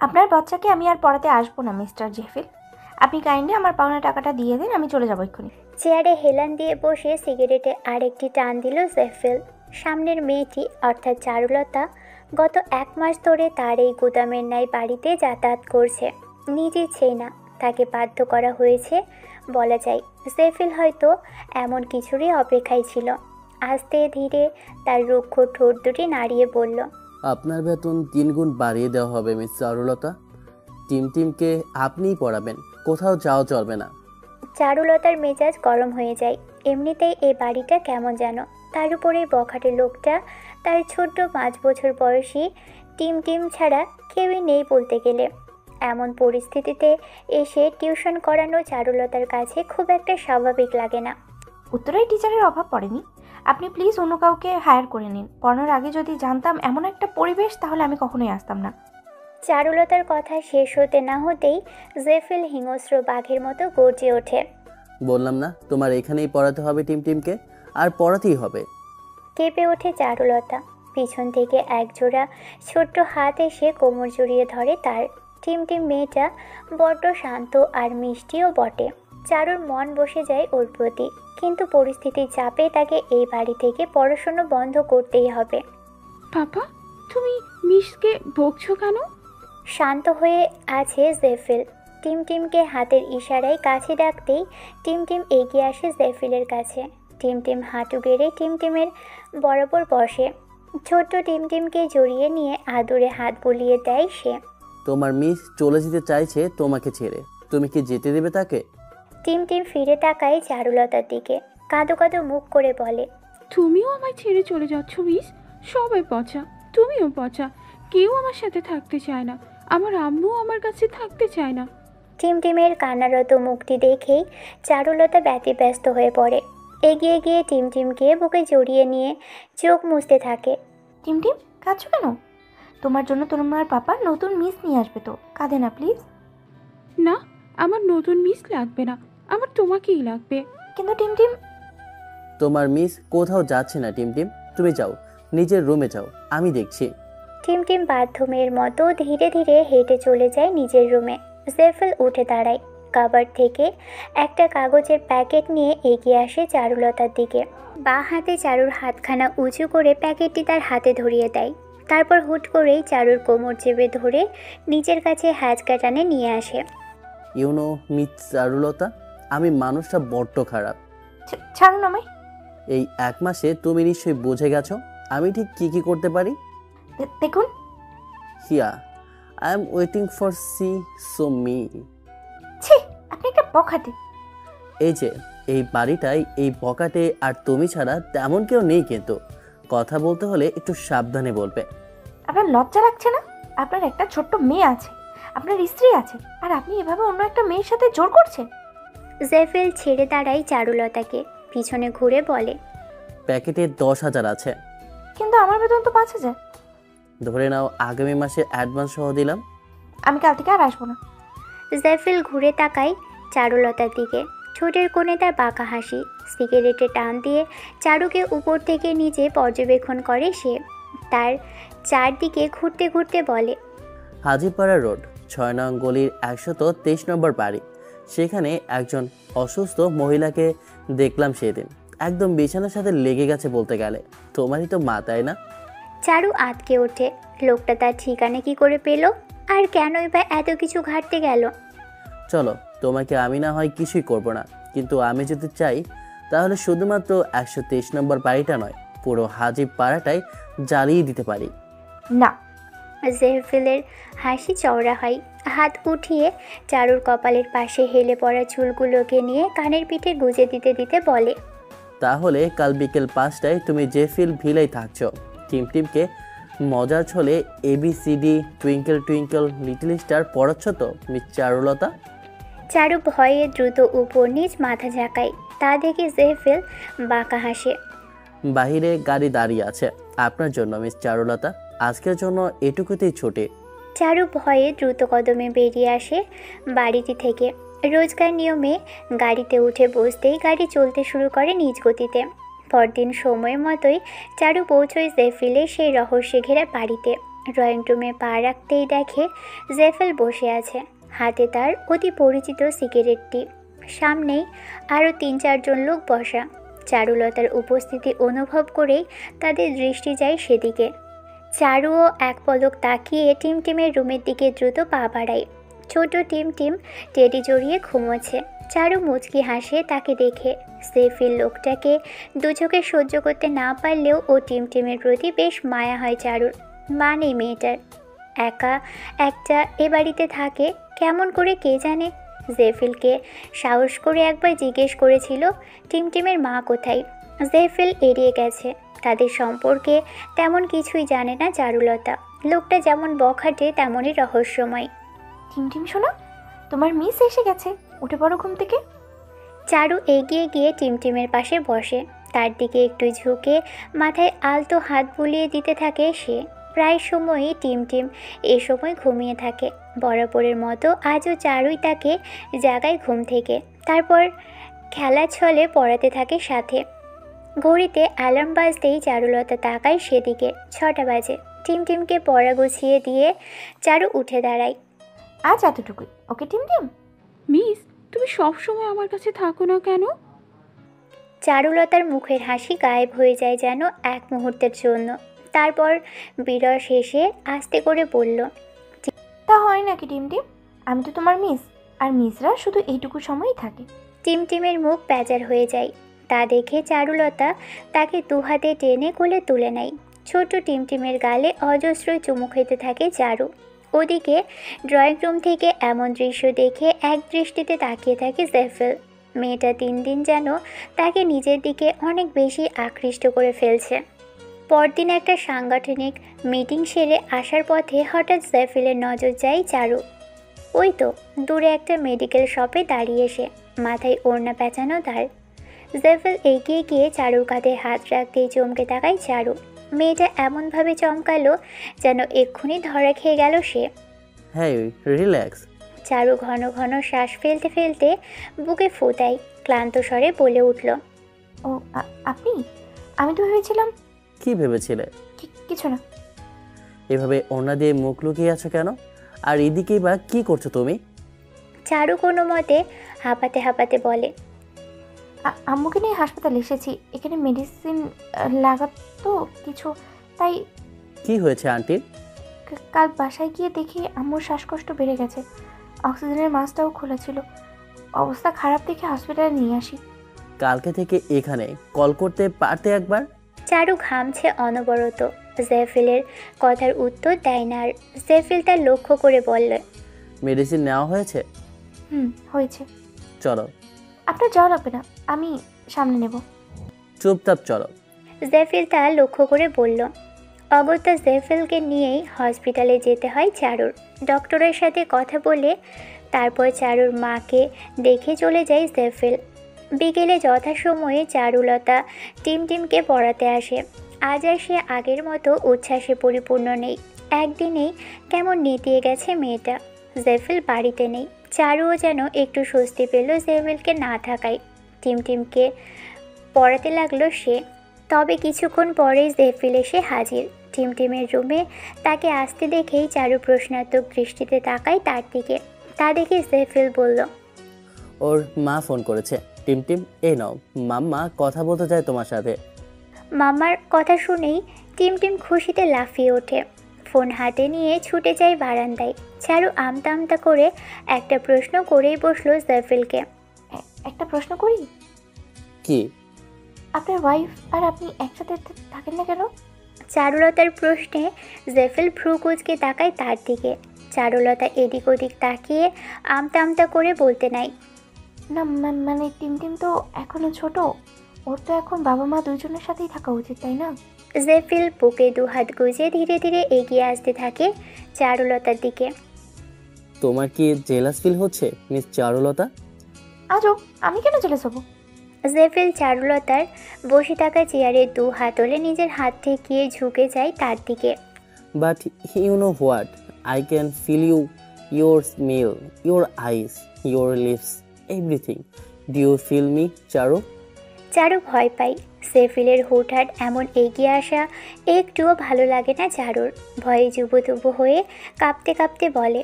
আপনার বাচ্চাকে আমি আর পড়াতে আসবো না মিস্টার জেফিল। আপনি কাইন্ডলি আমার পাওনা টাকাটা দিয়ে দিন, আমি চলে যাবো এক্ষুনি। চেয়ারে হেলান দিয়ে বসে সিগারেটে আরেকটি টান দিল জেফিল। সামনের মেয়েটি অর্থাৎ চারুলতা গত 1 মাস ধরে তার এই গুদামের ন্যায় বাড়িতে যাতায়াত করছে। নিজ ইচ্ছেই না, তাকে বাধ্য করা হয়েছে বলা যায়। জেফিল হয়তো এমন কিছুরই অপেক্ষায় ছিল। আস্তে ধীরে তার রুক্ষ ঠোঁট দুটি নাড়িয়ে বলল, আপনার বেতন 3 গুণ বাড়িয়ে দেওয়া হবে মিস চারুলতা। টিমকে আপনিই পড়াবেন, কোথাও যাওয়া চলবে না। চারুলতার মেজাজ গরম হয়ে যায়। এমনিতেই এই বাড়িটা কেমন যেন, তার উপরে বখাটে লোকটা, তার ছোট্ট 5 বছর বয়সী টিম ছাড়া কেউই নেই বলতে গেলে। এমন পরিস্থিতিতে এসে টিউশন করানো চারুলতার কাছে খুব একটা স্বাভাবিক লাগে না। উত্তরায় টিচারের অভাব পড়েনি, আপনি প্লিজ অন্য কাউকে হায়ার করে নিন। পড়ানোর আগে যদি জানতাম এমন একটা পরিবেশ, তাহলে আমি কখনোই আসতাম না। চারুলতার কথা শেষ হতে না হতেই জেফিল হিংস্র বাঘের মতো গর্জে ওঠে। বললাম না তোমার এখানেই পড়াতে হবে টিমকে, আর পড়াতেই হবে। কেঁপে ওঠে চারুলতা। পিছন থেকে একজোড়া ছোট্ট হাত এসে কোমর জড়িয়ে ধরে তার। টিম মেয়েটা বড্ড শান্ত আর মিষ্টিও বটে। চারুর মন বসে যায় ওর প্রতি, কিন্তু পরিস্থিতির চাপে তাকে এই বাড়ি থেকে পড়াশুনো বন্ধ করতেই হবে। পাপা, তুমি মিসকে বকছো কেন? শান্ত হয়ে আছে জেফিল। টিমকে হাতের ইশারায় কাছে ডাকতেই টিম এগিয়ে আসে জেফিলের কাছে। টিম হাঁটু গেড়ে টিমের বরাবর বসে। ছোট্ট টিমকে জড়িয়ে নিয়ে আদুরে হাত বুলিয়ে দেয় সে। তোমার মিস চলে যেতে চাইছে তোমাকে ছেড়ে, তুমি কি যেতে দেবে তাকে? টিম ফিরে তাকায় চারুলতার দিকে, কাঁদো কাঁদো মুখ করে বলে, তুমিও আমায় ছেড়ে চলে যাচ্ছ মিস? সবাই পচা, তুমিও পচা। কেউ আমার সাথে থাকতে চায় না, আমার আম্মু আমার কাছে থাকতে চায় না। টিমের কান্নারত মুখটি দেখেই চারুলতা ব্যতিব্যস্ত হয়ে পড়ে। এগিয়ে গিয়ে টিমকে বুকে জড়িয়ে নিয়ে চোখ মুছতে থাকে। টিম কাঁদছো কেন? তোমার জন্য তোমার পাপা নতুন মিস নিয়ে আসবে তো, কাঁদে না প্লিজ। না, আমার নতুন মিস লাগবে না, আমার তোমাকেই লাগবে। কিন্তু টিম তোমার মিস কোথাও যাচ্ছে না টিম, তুমি যাও, নিজের রুমে যাও, আমি দেখছি। টিম বাথরুমের মতো ধীরে ধীরে হেঁটে চলে যায় নিজের রুমে। জেফিল উঠে দাঁড়ায়। কাবার্ড থেকে একটা কাগজের প্যাকেট নিয়ে এগিয়ে আসে চারুলতার দিকে। বাঁ হাতে চারুর হাতখানা উঁচু করে প্যাকেটটি তার হাতে ধরিয়ে দেয়। তারপর হুট করেই চারুর কোমর চেপে ধরে নিজের কাছে হ্যাচকা টানে নিয়ে আসে। ইউনো মিস চারুলতা, আমি মানুষটা বড্ড খারাপ। ছাড়ুন আমায়। এই 1 মাসে তুমি নিশ্চয়ই বুঝে গেছো আমি ঠিক কি করতে পারি। দেখুন। Hiya, I am waiting for see so me. ছি, আপনি একটা বখাটে। এই যে এই বাড়িটায় এই বকাটে আর তুমি ছাড়া তেমন কেউ নেই, কিন্তু কথা বলতে হলে একটু সাবধানে বলবে। আপনার লজ্জা লাগছে না? আপনার একটা ছোট্ট মেয়ে আছে, আপনার স্ত্রী আছে, আর আপনি এভাবে অন্য একটা মেয়ের সাথে জোর করছেন। জেফিল ছেড়ে দাঁড়ায় চারুলতাকে, পিছনে ঘুরে বলে, প্যাকেটে 10,000 আছে। কিন্তু আমার বেতন তো 5,000। ধরে নাও আগামী মাসে অ্যাডভান্স সহ দিলাম। আমি কাল থেকে আর আসবো না। জেফিল ঘুরে তাকায় চারুলতার দিকে। ঠোঁটের কোণে তার বাঁকা হাসি। সিগারেটে টান দিয়ে চারুকে উপর থেকে নিচে পর্যবেক্ষণ করে সে। তার চারদিকে ঘুরতে ঘুরতে বলে, হাজিপাড়া রোড 6 নং গলির 123 নম্বর বাড়ি। সেখানে একজন অসুস্থ মহিলাকে দেখলাম সেদিন, একদম বিছানার সাথে লেগে গেছে বলতে গেলে। তোমারই তো মা, তাই না? চারু আটকে ওঠে। লোকটা তার ঠিকানা কি করে পেল, আর কেনই বা এত কিছু ঘাটতে গেল? চলো, তোমাকে আমি না হয় কিছুই করব না, কিন্তু আমি যদি চাই তাহলে শুধুমাত্র 123 নম্বর বাড়িটা নয়, পুরো হাজি পাড়াটাই জ্বালিয়ে দিতে পারি। না। জেফিলের হাসি চওড়া হয়। হাত উঠিয়ে চারুর কপালের পাশে হেলে পড়া চুলগুলোকে নিয়ে কানের পিঠে গুজে দিতে দিতে বলে, তাহলে কাল বিকেল 5টায় তুমি জেফিল ভিলেই থাকছো। টিমকে মজার ছলে ABCD twinkle twinkle little star পড়াচ্ছ তো মিস চারুলতা? চারু ভয়ে দ্রুত উপর নিচ মাথা ঝাঁকায়। তা দেখে জেফিল বাঁকা হাসে। বাহিরে গাড়ি দাঁড়িয়ে আছে আপনার জন্য মিস চারুলতা, আজকের জন্য এটুকুতেই ছুটি। চারু ভয়ে দ্রুত কদমে বেরিয়ে আসে বাড়িটি থেকে। রোজকার নিয়মে গাড়িতে উঠে বসতেই গাড়ি চলতে শুরু করে নিজ গতিতে। পরদিন সময়ের মতোই চারু পৌঁছয় জেফিলের সেই রহস্যে ঘেরা বাড়িতে। ড্রয়িং রুমে পা রাখতেই দেখে জেফেল বসে আছে, হাতে তার অতি পরিচিত সিগারেটটি। সামনেই আরও 3-4 জন লোক বসা। চারুলতার উপস্থিতি অনুভব করেই তাদের দৃষ্টি যায় সেদিকে। চারুও এক পলক তাকিয়ে টিমটিমের রুমের দিকে দ্রুত পা বাড়ায়। ছোট টিমটিম টেডি জড়িয়ে ঘুমোচ্ছে। চারু মুচকি হাসে তাকে দেখে। সেফিল লোকটাকে দু চোখে সহ্য করতে না পারলেও ও টিমটিমের প্রতি বেশ মায়া হয় চারুর। মা নেই মেয়েটার, একা একটা এ বাড়িতে থাকে কেমন করে কে জানে। জেফিলকে সাহস করে একবার জিজ্ঞেস করেছিল টিমটিমের মা কোথায়। জেফিল এড়িয়ে গেছে। তাদের সম্পর্কে তেমন কিছুই জানে না চারুলতা। লোকটা যেমন বখাটে তেমনই রহস্যময়। টিমটিম শোনো, তোমার মিস এসে গেছে, উঠে পড়ো ঘুম থেকে। চারু এগিয়ে গিয়ে টিমটিমের পাশে বসে। তার দিকে একটু ঝুঁকে মাথায় আলতো হাত বুলিয়ে দিতে থাকে সে। প্রায় সময়ই টিমটিম এ সময় ঘুমিয়ে থাকে। বরাবরের মতো আজও চারুই তাকে জাগায় ঘুম থেকে। তারপর খেলার ছলে পড়াতে থাকে সাথে। ঘড়িতে অ্যালার্ম বাজতেই চারুলতা তাকায় সেদিকে। 6টা বাজে। টিমটিমকে পড়া গুছিয়ে দিয়ে চারু উঠে দাঁড়ায়। আজ এতটুকুই, ওকে টিমটিম? মিস, তুমি সব সময় আমার কাছে থাকো না কেন? চারুলতার মুখের হাসি গায়েব হয়ে যায় যেন এক মুহূর্তের জন্য। তারপর বিরস শেষে আস্তে করে বলল, তা হয় নাকি টিমটিম? আমি তো তোমার মিস, আর মিসরা শুধু এইটুকু সময়ই থাকে। টিমটিমের মুখ বেজার হয়ে যায়। তা দেখে চারুলতা তাকে দুহাতে টেনে কোলে তুলে নেয়। ছোট টিমটিমের গালে অজস্র চুমু খেতে থাকে চারু। ওদিকে ড্রয়িং রুম থেকে এমন দৃশ্য দেখে এক দৃষ্টিতে তাকিয়ে থাকে জেফেল। মেয়েটা দিন দিন যেন তাকে নিজের দিকে অনেক বেশি আকৃষ্ট করে ফেলছে। পরদিন একটা সাংগঠনিক মিটিং সেরে আসার পথে হঠাৎ জেফেলের নজর যায় চারু। ওই তো দূরে একটা মেডিকেল শপে দাঁড়িয়ে সে, মাথায় ওড়না পেঁচানো তার। জেফেল এগিয়ে গিয়ে চারুর কাঁধে হাত রাখতেই চমকে তাকায় চারু। মেয়েটা এমনভাবে চমকালো যেন এক্ষুনি ধরা খেয়ে গেল সে। হ্যাঁ, রিল্যাক্স। চারু ঘন ঘন শ্বাস ফেলতে ফেলতে বুকে ফোটায়, ক্লান্ত স্বরে বলে উঠল, ও আপনি? আমি তো ভেবেছিলাম। কি ভেবেছিলে? কিছু না। এভাবে ওড়না দিয়ে মুখ লুকিয়ে আছো কেন? আর এদিকেই বা কি করছো তুমি? চারু কোনো মতে হাঁপাতে হাঁপাতে বলে, আম্মুকে নিয়ে হাসপাতালে এসেছি, এখানে মেডিসিন লাগাতো কিছু, তাই। কি হয়েছে আন্টির? কাল বাসায় গিয়ে দেখি আম্মুর শ্বাসকষ্ট বেড়ে গেছে, অক্সিজেনের মাস্কটাও খোলা ছিল। অবস্থা খারাপ দেখে হসপিটালে নিয়ে আসি। কালকে থেকে এখানে কল করতে পারতে একবার। চারু ঘামছে অনবরত। জেফিলের কথার উত্তর দেয় না আর। জেফিল তার লক্ষ্য করে বলল, মেডিসিন নেওয়া হয়েছে? হয়েছে। চলো। আপনার যাওয়া লাগবে না, আমি সামনে নেব। চুপচাপ চলো। জেফিল তা লক্ষ্য করে বলল। অগত্যা জেফিলকে নিয়েই হসপিটালে যেতে হয় চারুর। ডক্টরের সাথে কথা বলে তারপর চারুর মাকে দেখে চলে যায় জেফিল। বিকেলে যথাসময়ে চারুলতা টিমটিমকে পড়াতে আসে। আজ আর সে আগের মতো উচ্ছ্বাসে পরিপূর্ণ নেই। একদিনেই কেমন নেতিয়ে গেছে মেয়েটা। জেফিল বাড়িতে নেই। চারুও যেন একটু স্বস্তি পেল জেফিলকে না থাকায়। টিমটিমকে পড়াতে লাগলো সে। তবে কিছুক্ষণ পরেই জেফিল এসে হাজির। টিমটিমের রুমে তাকে আসতে দেখেই চারু প্রশ্নাত্মক দৃষ্টিতে তাকায় তার দিকে। তা দেখে জেফিল বলল, ওর মা ফোন করেছে। টিমটিম, এই নাও, মাম্মা কথা বলতে চায় তোমার সাথে। মামার কথা শুনেই টিমটিম খুশিতে লাফিয়ে ওঠে। ফোন হাতে নিয়ে ছুটে যায় বারান্দায়। চারু আমতা আমতা করে একটা প্রশ্ন করেই বসলো জেফিলকে। একটা প্রশ্ন করি? কি? আপনার ওয়াইফ আর আপনি একসাথে থাকেন না কেন? চারুলতার প্রশ্নে জেফিল ভ্রু কুঁচকে তাকায় তার দিকে। চারুলতা এদিক ওদিক তাকিয়ে আমতা আমতা করে বলতে নাই, না মানে টিমটিম তো এখনো ছোট, ওর তো এখন বাবা মা দুজনের সাথেই থাকা উচিত, তাই না? জেফিল বুকে দুহাত গুজে ধীরে ধীরে এগিয়ে আসতে থাকে চারুলতার দিকে। তোমার কি জেলাস ফিল হচ্ছে মিস চারুলতা? আজও আমি কেন চলে যাবো? জেফিল চারুলতার বসে থাকা চেয়ারে দু হাতলে নিজের হাত ঠেকিয়ে ঝুঁকে যায় তার দিকে। But you know what, I can feel you, your smell, your eyes, your lips, everything. Do you feel me Charu? Charu ভয় পায়। সেফিলের হুটহাট এমন এগিয়ে আসা একটুও ভালো লাগে না চারুর। ভয়ে জুবুথুবু হয়ে কাঁপতে কাঁপতে বলে,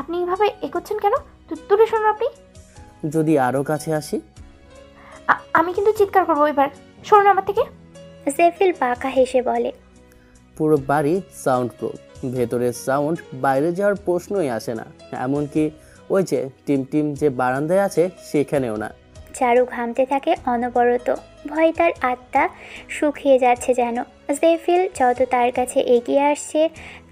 আপনি এভাবে এগোচ্ছেন কেন? দূরে শুনুন আপনি। যদি আরও কাছে আসি? আমি কিন্তু চিৎকার করবো এবার। শুনুন আমার থেকে। সেফিল বাঁকা হেসে বলে, পুরো বাড়ি সাউন্ড প্রুফ, ভেতরের সাউন্ড বাইরে যাওয়ার প্রশ্নই আসে না। এমনকি ওই যে টিম যে বারান্দায় আছে সেখানেও না। চারু ঘামতে থাকে অনবরত। ভয় তার আত্মা শুকিয়ে যাচ্ছে যেন। সেফিল যত তার কাছে এগিয়ে আসছে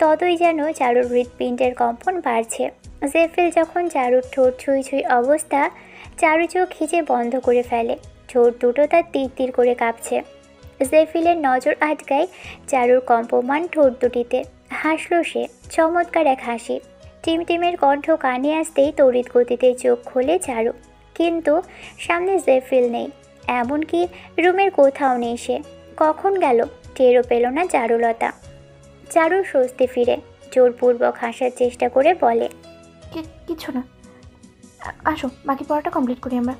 ততই যেন চারুর হৃৎপিণ্ডের কম্পন বাড়ছে। সেফিল যখন চারুর ঠোঁট ছুঁই ছুঁই অবস্থা, চারু চোখ খিচে বন্ধ করে ফেলে। ঠোঁট দুটো তার তীর তীর করে কাঁপছে। সেফিলের নজর আটকায় চারুর কম্পমান ঠোঁট দুটিতে। হাসল সে, চমৎকার এক হাসি। টিমের কণ্ঠ কানে আসতেই তড়িৎ গতিতে চোখ খোলে চারু। কিন্তু সামনে জেফিল নেই, এমনকি রুমের কোথাও নেই সে। কখন গেল টেরও পেল না চারুলতা। চারুর স্বস্তি ফিরে জোরপূর্বক হাসার চেষ্টা করে বলে, কিছু না, আসো বাকি পড়াটা কমপ্লিট করি আমরা।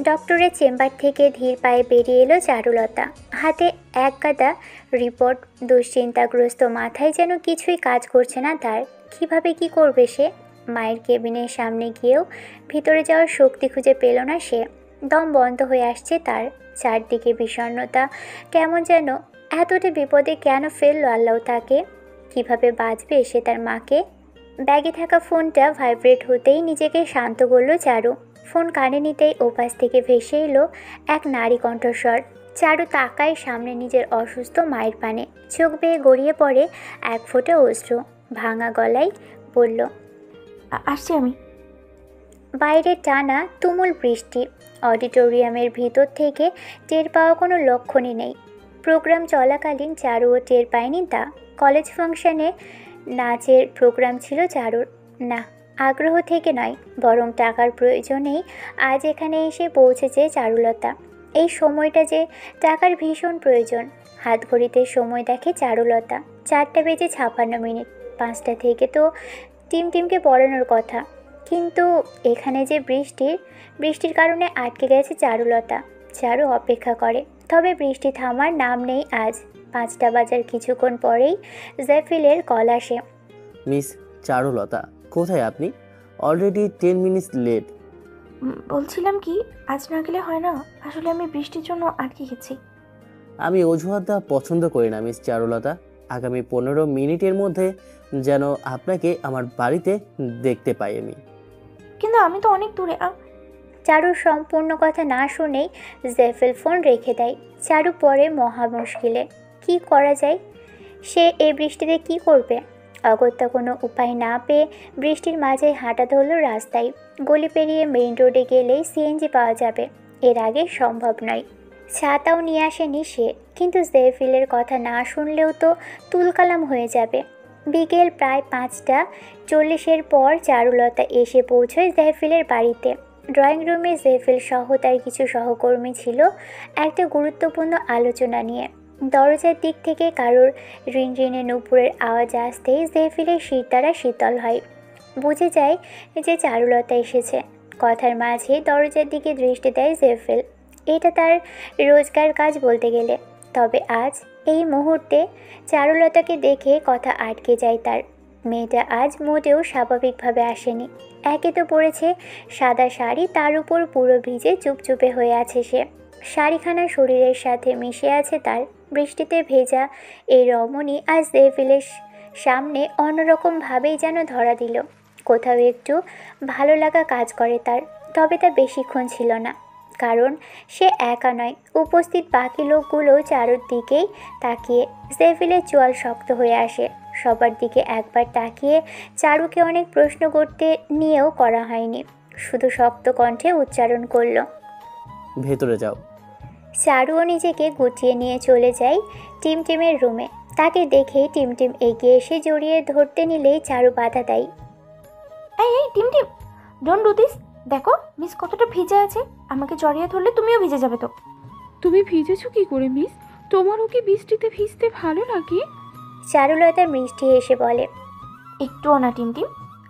ডক্টরের চেম্বার থেকে ধীর পায়ে বেরিয়ে এলো চারুলতা। হাতে এক গাদা রিপোর্ট, দুশ্চিন্তাগ্রস্ত মাথায় যেন কিছুই কাজ করছে না তার। কিভাবে কি করবে সে? মায়ের কেবিনের সামনে গিয়েও ভিতরে যাওয়ার শক্তি খুঁজে পেল না সে। দম বন্ধ হয়ে আসছে তার। চারদিকে বিষণ্ণতা, কেমন যেন এতটা বিপদে কেন ফেললো আল্লাহ তাকে। কিভাবে বাঁচবে সে তার মাকে? ব্যাগে থাকা ফোনটা ভাইব্রেট হতেই নিজেকে শান্ত করল চারু। ফোন কানে নিতেই ওপাশ থেকে ভেসে এলো এক নারী কণ্ঠস্বর। চারু তাকায় সামনে নিজের অসুস্থ মায়ের পানে। চোখ বেয়ে গড়িয়ে পড়ে এক ফোঁটা অশ্রু। ভাঙা গলায় বলল, আসছি আমি। বাইরে টানা তুমুল বৃষ্টি। অডিটোরিয়ামের ভিতর থেকে টের পাওয়া কোনো লক্ষণই নেই। প্রোগ্রাম চলাকালীন চারুও টের পায়নি তা। কলেজ ফাংশনে নাচের প্রোগ্রাম ছিল চারুর। না, আগ্রহ থেকে নয়, বরং টাকার প্রয়োজনেই আজ এখানে এসে পৌঁছেছে চারুলতা। এই সময়টা যে টাকার ভীষণ প্রয়োজন। হাত ঘড়িতে সময় দেখে চারুলতা, 4:56। 5টা থেকে তো টিমকে পড়ানোর কথা। কিন্তু এখানে যে বৃষ্টির কারণে আটকে গেছে চারুলতা। চারু অপেক্ষা করে, তবে বৃষ্টি থামার নাম নেই আজ। 5টা বাজার কিছুক্ষণ পরেই জেফিলের কল আসে। মিস চারুলতা, কোথায় আপনি? Already 10 minutes late. বলছিলাম কি, আজ না গেলে হয় না? আসলে আমি বৃষ্টির জন্য আটকে গেছি। আমি অজুহাত দেওয়া পছন্দ করি না মিস চারুলতা। আগামী 15 মিনিটের মধ্যে যেন আপনাকে আমার বাড়িতে দেখতে পাই আমি। কিন্তু আমি তো অনেক দূরে। চারুর সম্পূর্ণ কথা না শুনেই জেফিল ফোন রেখে দেয়। চারু পরে মহা মুশকিলে। কি করা যায়? সে এই বৃষ্টিতে কি করবে? অগত্যা কোনো উপায় না পেয়ে বৃষ্টির মাঝে হাঁটা ধরল রাস্তায়। গলি পেরিয়ে মেইন রোডে গেলেই সিএনজি পাওয়া যাবে, এর আগে সম্ভব নয়। ছাতাও নিয়ে আসেনি সে, কিন্তু জেফিলের কথা না শুনলেও তো তুলকালাম হয়ে যাবে। বিকেল প্রায় 5:40 পর চারুলতা এসে পৌঁছয় জেফিলের বাড়িতে। ড্রয়িং রুমে জেফিল সহ তার কিছু সহকর্মী ছিল একটা গুরুত্বপূর্ণ আলোচনা নিয়ে। দরজার দিক থেকে কারোর রিনরিনে নূপুরের আওয়াজ আসতেই জেফিলের শিরদাঁড়া শীতল হয়। বুঝে যায় যে চারুলতা এসেছে। কথার মাঝে দরজার দিকে দৃষ্টি দেয় জেফিল। এটা তার রোজকার কাজ বলতে গেলে। তবে আজ এই মুহূর্তে চারুলতাকে দেখে কথা আটকে যায় তার। মেয়েটা আজ মোটেও স্বাভাবিকভাবে আসেনি। একে তো পরেছে সাদা শাড়ি, তার উপর পুরো ভিজে চুপচুপে হয়ে আছে সে। শাড়িখানা শরীরের সাথে মিশে আছে তার। বৃষ্টিতে ভেজা এই রমণী আজ জেফিলের সামনে অন্যরকমভাবেই যেন ধরা দিল। কোথাও একটু ভালো লাগা কাজ করে তার, তবে তা বেশিক্ষণ ছিল না। কারণ সে একা নয়, উপস্থিত বাকি লোকগুলো চারুর দিকেই তাকিয়ে। জেফিলের চোয়াল শক্ত হয়ে আসে। সবার দিকে একবার তাকিয়ে চারুকে অনেক প্রশ্ন করতে নিয়েও করা হয়নি, শুধু শক্ত কণ্ঠে উচ্চারণ করল, ভেতরে যাও। চারুও নিজেকে গুটিয়ে নিয়ে চলে যায় টিমের রুমে। তাকে দেখেই টিম এগিয়ে এসে জড়িয়ে ধরতে নিলেই চারু বাধা দেয়। এই টিম ডোন্ট ডু দিস। দেখো মিস কতটা ভিজে আছে, আমাকে জড়িয়ে ধরলে তুমিও ভিজে যাবে তো। তুমি ভিজেছো কি করে মিস? তোমারও কি বৃষ্টিতে ভিজতে ভালো লাগে? চারুলতা মিষ্টি হেসে বলে, একটুও না টিম।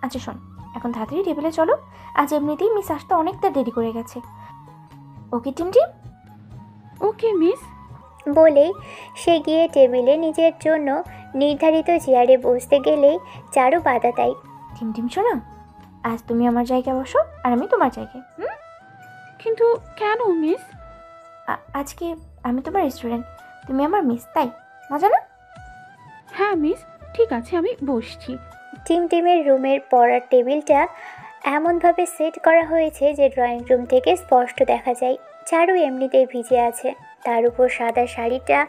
আচ্ছা শোন, এখন তাড়াতাড়ি টেবিলে চলো। আজ এমনিতেই মিস আসতে অনেকটা দেরি করে গেছে। ওকে টিম। ওকে মিস। বলেই সে গিয়ে টেবিলে নিজের জন্য নির্ধারিত চেয়ারে বসতে গেলেই চারু বাধা দেয়। টিমটিম শোনা, আজ তুমি আমার জায়গায় বসো আর আমি তোমার জায়গায়। কিন্তু কেন মিস? আজকে আমি তোমার স্টুডেন্ট, তুমি আমার মিস, তাই মজা না? হ্যাঁ মিস, ঠিক আছে আমি বসছি। টিমের রুমের পড়ার টেবিলটা এমনভাবে সেট করা হয়েছে যে ড্রয়িং রুম থেকে স্পষ্ট দেখা যায় চারু এমনিতেই ভিজে আছে, তার উপর সাদা শাড়িটা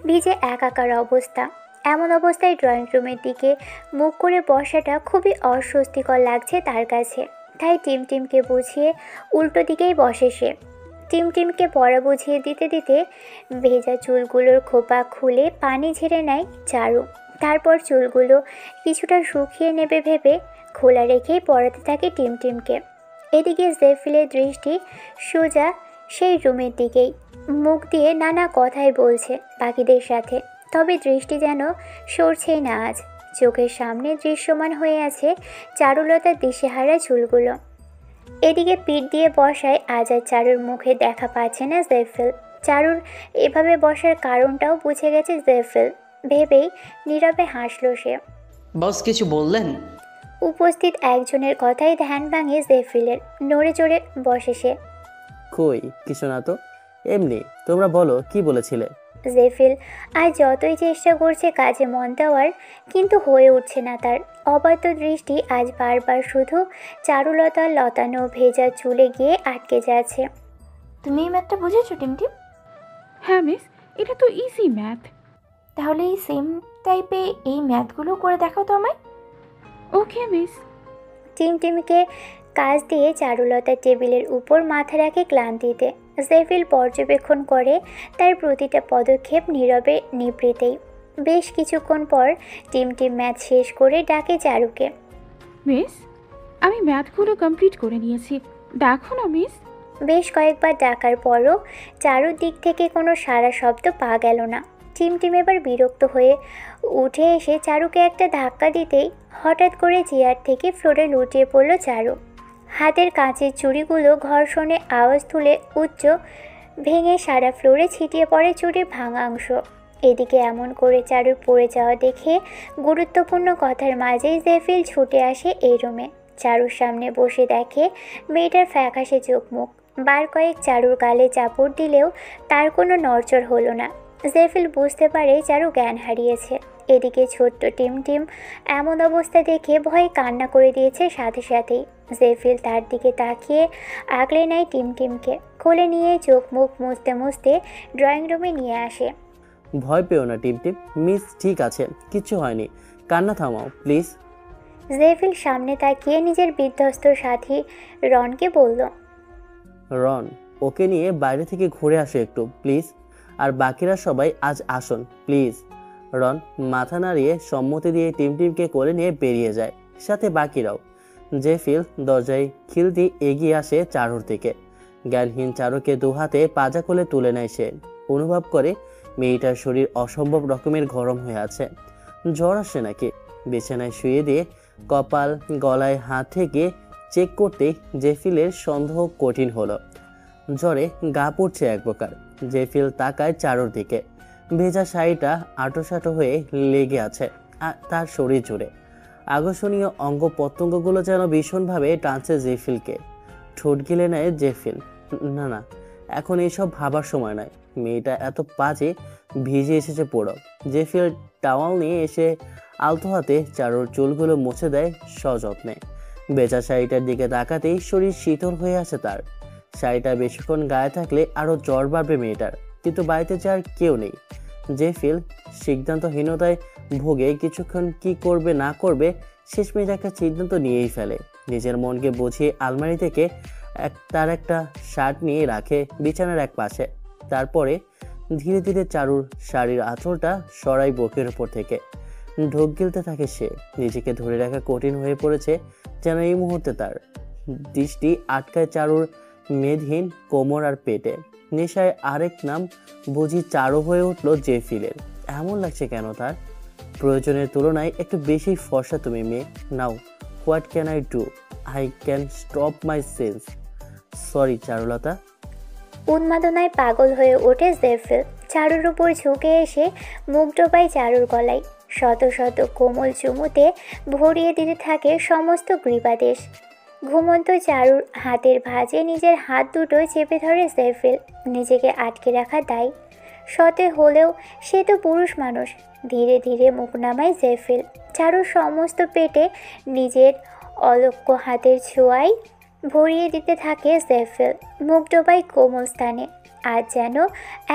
ভিজে একাকার অবস্থা। এমন অবস্থায় ড্রয়িং রুমের দিকে মুখ করে বসাটা খুবই অস্বস্তিকর লাগছে তার কাছে, তাই টিমকে বুঝিয়ে উল্টো দিকেই বসে সে। টিমকে পড়া বুঝিয়ে দিতে দিতে ভেজা চুলগুলোর খোপা খুলে পানি ঝেড়ে নেয় চারু। তারপর চুলগুলো কিছুটা শুকিয়ে নেবে ভেবে খোলা রেখেই পড়াতে থাকে টিমকে। এদিকে জেফিলের দৃষ্টি সোজা সেই রুমের দিকেই, মুখ দিয়ে নানা কথাই বলছে বাকিদের সাথে, তবে দৃষ্টি যেন সরছেই না আজ। চোখের সামনে দৃশ্যমান হয়ে আছে চারুলতার দিশেহারা চুলগুলো। এদিকে পিঠ দিয়ে বসায় আজ আর চারুর মুখে দেখা পাচ্ছে না জেফিল। চারুর এভাবে বসার কারণটাও বুঝে গেছে জেফিল, ভেবেই নীরবে হাসল সে। বস কিছু বললেন? উপস্থিত একজনের কথাই ধ্যান ভাঙে জেফিলের, নড়ে চড়ে বসে সে। কই কিছু না তো, এমনি। তোমরা বলো কি বলেছিলে? জেফিল আজ যতই চেষ্টা করছে কাজে মন দেওয়ার, কিন্তু হয়ে উঠছে না তার। অবাধ্য দৃষ্টি আজ বারবার শুধু চারুলতার লতানো ভেজা চুলে গিয়ে আটকে যাচ্ছে। তুমি এই ম্যাথটা বুঝেছো টিমটিম? হ্যাঁ মিস, এটা তো ইজি ম্যাথ। তাহলে এই সেম টাইপে এই ম্যাথগুলো করে দেখাও তো আমায়। ওকে মিস। টিমকে কাজ দিয়ে চারুলতা টেবিলের উপর মাথা রাখে ক্লান্তিতে। জেফিল পর্যবেক্ষণ করে তার প্রতিটা পদক্ষেপ নীরবে নিবৃতেই। বেশ কিছুক্ষণ পর টিম ম্যাথ শেষ করে ডাকে চারুকে। মিস, আমি ম্যাথগুলো কমপ্লিট করে নিয়েছি, দেখো না মিস। বেশ কয়েকবার ডাকার পরও চারুর দিক থেকে কোনো সাড়া শব্দ পাওয়া গেল না। টিম এবার বিরক্ত হয়ে উঠে এসে চারুকে একটা ধাক্কা দিতেই হঠাৎ করে চেয়ার থেকে ফ্লোরে লুটিয়ে পড়ল চারু। হাতের কাঁচের চুড়িগুলো ঘর্ষণে আওয়াজ তুলে উচ্চ ভেঙে সারা ফ্লোরে ছিটিয়ে পড়ে চুড়ির ভাঙা অংশ। এদিকে এমন করে চারুর পড়ে যাওয়া দেখে গুরুত্বপূর্ণ কথার মাঝেই জেফিল ছুটে আসে এই রুমে। চারুর সামনে বসে দেখে মেয়েটার ফ্যাকাশে চোখ মুখ। বার কয়েক চারুর গালে চাপড় দিলেও তার কোনো নড়চড় হলো না। জেফিল বুঝতে পারে চারু জ্ঞান হারিয়েছে। এদিকে ছোট্ট টিম এমন অবস্থা দেখে ভয়ে কান্না করে দিয়েছে সাথে সাথেই। জেফিল তার দিকে তাকিয়ে আগলে নেয় টিমকে, কোলে নিয়ে চোখ মুখ মুছতে মুছতে ড্রয়িং রুমে নিয়ে আসে। ভয় পেও না টিম, মিস ঠিক আছে, কিচ্ছু হয়নি, কান্না থামাও প্লিজ। জেফিল সামনে তাকিয়ে নিজের বিধ্বস্ত সাথী রনকে বলল, রন, ওকে নিয়ে বাইরে থেকে ঘুরে আসো একটু প্লিজ, আর বাকিরা সবাই আজ আসুন প্লিজ। রন মাথা নাড়িয়ে সম্মতি দিয়ে টিমকে কোলে নিয়ে বেরিয়ে যায়, সাথে বাকিরাও। জেফিল দরজায় খিলতি এগিয়ে আসে চারুর দিকে। জ্ঞানহীন চারুকে দুহাতে পাজা কোলে তুলে নেয় সে। অনুভব করে মেয়েটার শরীর অসম্ভব রকমের গরম হয়ে আছে, জ্বর আসে নাকি। বিছানায় শুয়ে দিয়ে কপাল গলায় হাত থেকে চেক করতে জেফিলের সন্দেহ কঠিন হলো। জ্বরে গা পড়ছে এক প্রকার। জেফিল তাকায় চারুর দিকে, ভেজা শাড়িটা আটোসাটো হয়ে লেগে আছে তার শরীর জুড়ে। আকর্ষণীয় অঙ্গ প্রত্যঙ্গগুলো যেন ভীষণভাবে টানছে জেফিলকে। ঠোঁট গিলে নেয় জেফিল। না না, এখন এইসব ভাবার সময় নয়। মেয়েটা এত বাজে ভিজে এসেছে পুরো। জেফিল টাওয়াল নিয়ে এসে আলতো হাতে চারুর চুলগুলো মুছে দেয় সযত্নে। ভেজা শাড়িটার দিকে তাকাতেই শরীর শীতল হয়ে আসে তার। শাড়িটা বেশিক্ষণ গায়ে থাকলে আরও জ্বর বাড়বে মেয়েটার, কিন্তু বাড়িতে যার কেউ নেই। জেফিল সিদ্ধান্তহীনতায় ভোগে কিছুক্ষণ কি করবে না করবে শেষমেশ একটা সিদ্ধান্ত নিয়েই ফেলে। নিজের মনকে বুঝিয়ে আলমারি থেকে তার একটা শার্ট নিয়ে রাখে বিছানার এক পাশে। তারপরে ধীরে ধীরে চারুর শাড়ির আঁচলটা সরাই বুকের উপর থেকে। ঢোক গিলতে থাকে সে। নিজেকে ধরে রাখা কঠিন হয়ে পড়েছে যেন এই মুহূর্তে। তার দৃষ্টি আটকায় চারুর মেদহীন কোমর আর পেটে। নেশায় আরেক নাম বুঝি চারু হয়ে উঠল জেফিলের। এমন লাগছে কেন তার? প্রয়োজনের তুলনায় একটু বেশি ফর্সা তুমি মেয়ে। Now, what can I do? I can stop my sense. Sorry Charulata. উন্মাদনায় পাগল হয়ে ওঠে জেফিল। চারুর উপর ঝুঁকে এসে মুখ ডোবায় চারুর গলায়। শত শত কোমল চুমুতে ভরিয়ে দিতে থাকে সমস্ত গ্রীবাদেশ। ঘুমন্ত চারুর হাতের ভাঁজে নিজের হাত দুটো চেপে ধরে জেফিল। নিজেকে আটকে রাখা দায় সতে হলেও সে তো পুরুষ মানুষ। ধীরে ধীরে মুখ নামায় জেফিল। চারুর সমস্ত পেটে নিজের অলক্ষ হাতের ছোঁয়ায় ভরিয়ে দিতে থাকে জেফিল। মুখ ডোবায় কোমল স্থানে। আজ যেন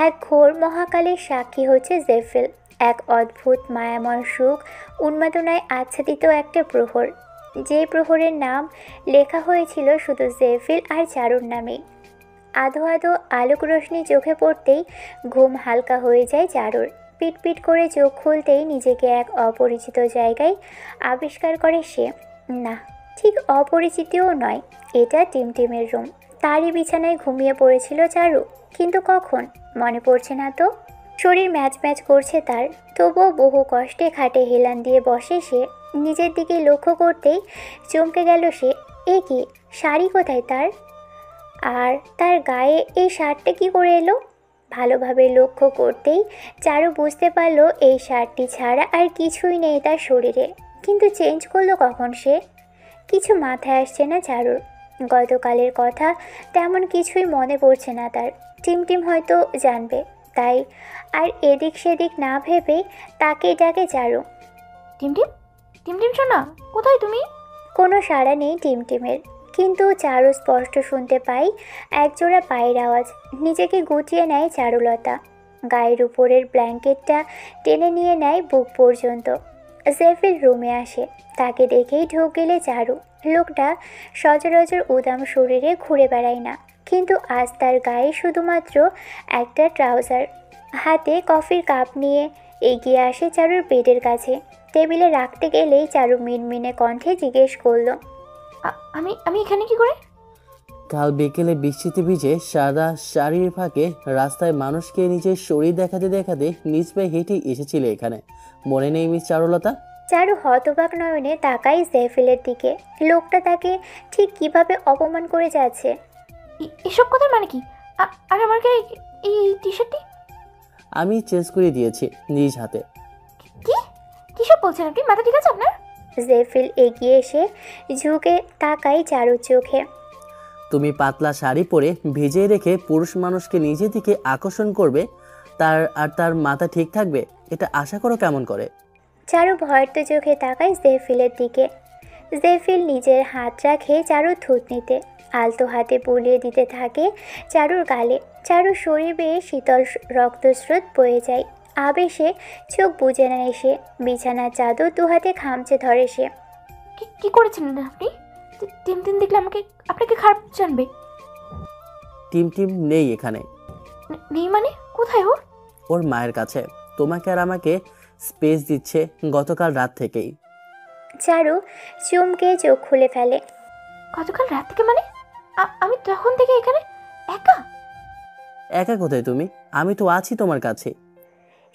এক ঘোর মহাকালের সাক্ষী হচ্ছে জেফিল। এক অদ্ভুত মায়াময় সুখ উন্মাদনায় আচ্ছাদিত একটা প্রহর, যে প্রহরের নাম লেখা হয়েছিল শুধু জেফিল আর চারুর নামেই। আধো আধো আলোক রোশনি চোখে পড়তেই ঘুম হালকা হয়ে যায় চারুর। পিটপিট করে চোখ খুলতেই নিজেকে এক অপরিচিত জায়গায় আবিষ্কার করে সে। না, ঠিক অপরিচিতও নয়, এটা টিমটিমের রুম। তারই বিছানায় ঘুমিয়ে পড়েছিল চারু, কিন্তু কখন মনে পড়ছে না তো। শরীর ম্যাচ ম্যাচ করছে তার, তবুও বহু কষ্টে খাটে হেলান দিয়ে বসে সে। নিজের দিকে লক্ষ্য করতেই চমকে গেল সে। এ কি, শাড়ি কোথায় তার? আর তার গায়ে এই শার্টটা কি করে এলো? ভালোভাবে লক্ষ্য করতেই চারু বুঝতে পারলো এই শার্টটি ছাড়া আর কিছুই নেই তার শরীরে। কিন্তু চেঞ্জ করলো কখন সে? কিছু মাথায় আসছে না চারুর। গতকালের কথা তেমন কিছুই মনে পড়ছে না তার। টিমটিম হয়তো জানবে, তাই আর এদিক সেদিক না ভেবে তাকেই ডাকে চারু। টিমটিম, টিমটিম শোনা, কোথায় তুমি? কোনো সাড়া নেই টিমটিমের, কিন্তু চারু স্পষ্ট শুনতে পাই একজোড়া পায়ের আওয়াজ। নিজেকে গুটিয়ে নেয় চারুলতা। গায়ের উপরের ব্ল্যাঙ্কেটটা টেনে নিয়ে নেয় বুক পর্যন্ত। জেফিল রুমে আসে। তাকে দেখেই ঢোক গেলে চারু। লোকটা সচরাচর উদাম শরীরে ঘুরে বেড়ায় না, কিন্তু আজ তার গায়ে শুধুমাত্র একটা ট্রাউজার। হাতে কফির কাপ নিয়ে এগিয়ে আসে চারুর বেডের কাছে। টেবিলে রাখতে গেলেই চারু মিনমিনে কণ্ঠে জিজ্ঞেস করলো, আমি আমি এখানে কি করে? কাল বিকেলে বৃষ্টিতে ভিজে সাদা শাড়ির ফাঁকে রাস্তায় মানুষকে নিজের শরীর দেখাতে দেখাতে নিজ পায়ে হেঁটে এসেছিলে এখানে, মনে নেই মিস চারুলতা? চারু হতবাক নয়নে তাকায় জেফিলের দিকে। লোকটা তাকে ঠিক কিভাবে অপমান করে যাচ্ছে। এসব কথার মানে কি? আর আমার গায়ে এই টি শার্টটি? আমি চেঞ্জ করে দিয়েছি নিজ হাতে। কি কিসব বলছেন আপনি? মাথা ঠিক আছে আপনার? জেফিল এগিয়ে এসে ঝুঁকে তাকায় চারুর চোখে। তুমি পাতলা শাড়ি পরে ভিজিয়ে রেখে পুরুষ মানুষকে নিজের দিকে আকর্ষণ করবে, তার মাথা ঠিক থাকবে, এটা আশা করো কেমন করে? চারু ভয়ত চোখে তাকায় জেফিলের দিকে। জেফিল নিজের হাত রাখে চারুর থুতনিতে। আলতো হাতে বুলিয়ে দিতে থাকে চারুর গালে। চারুর শরীর বেয়ে শীতল রক্তস্রোত বয়ে যায়। আবেশে চোখ বুজে নেয় সে। বিছানার চাদর দু হাতে খামচে ধরে সে। কি করেছেন আপনি? টিমটিম দেখলে আপনাকে খারাপ জানবে। টিম নেই এখানে। নেই মানে? কোথায় ও? ওর মায়ের কাছে। তোমাকে আর আমাকে স্পেস দিচ্ছে গতকাল রাত থেকেই। চারু চমকে চোখ খুলে ফেলে। গতকাল রাত থেকে মানে? আমি তখন থেকে এখানে একা? একা কোথায় তুমি? আমি তো আছি তোমার কাছে।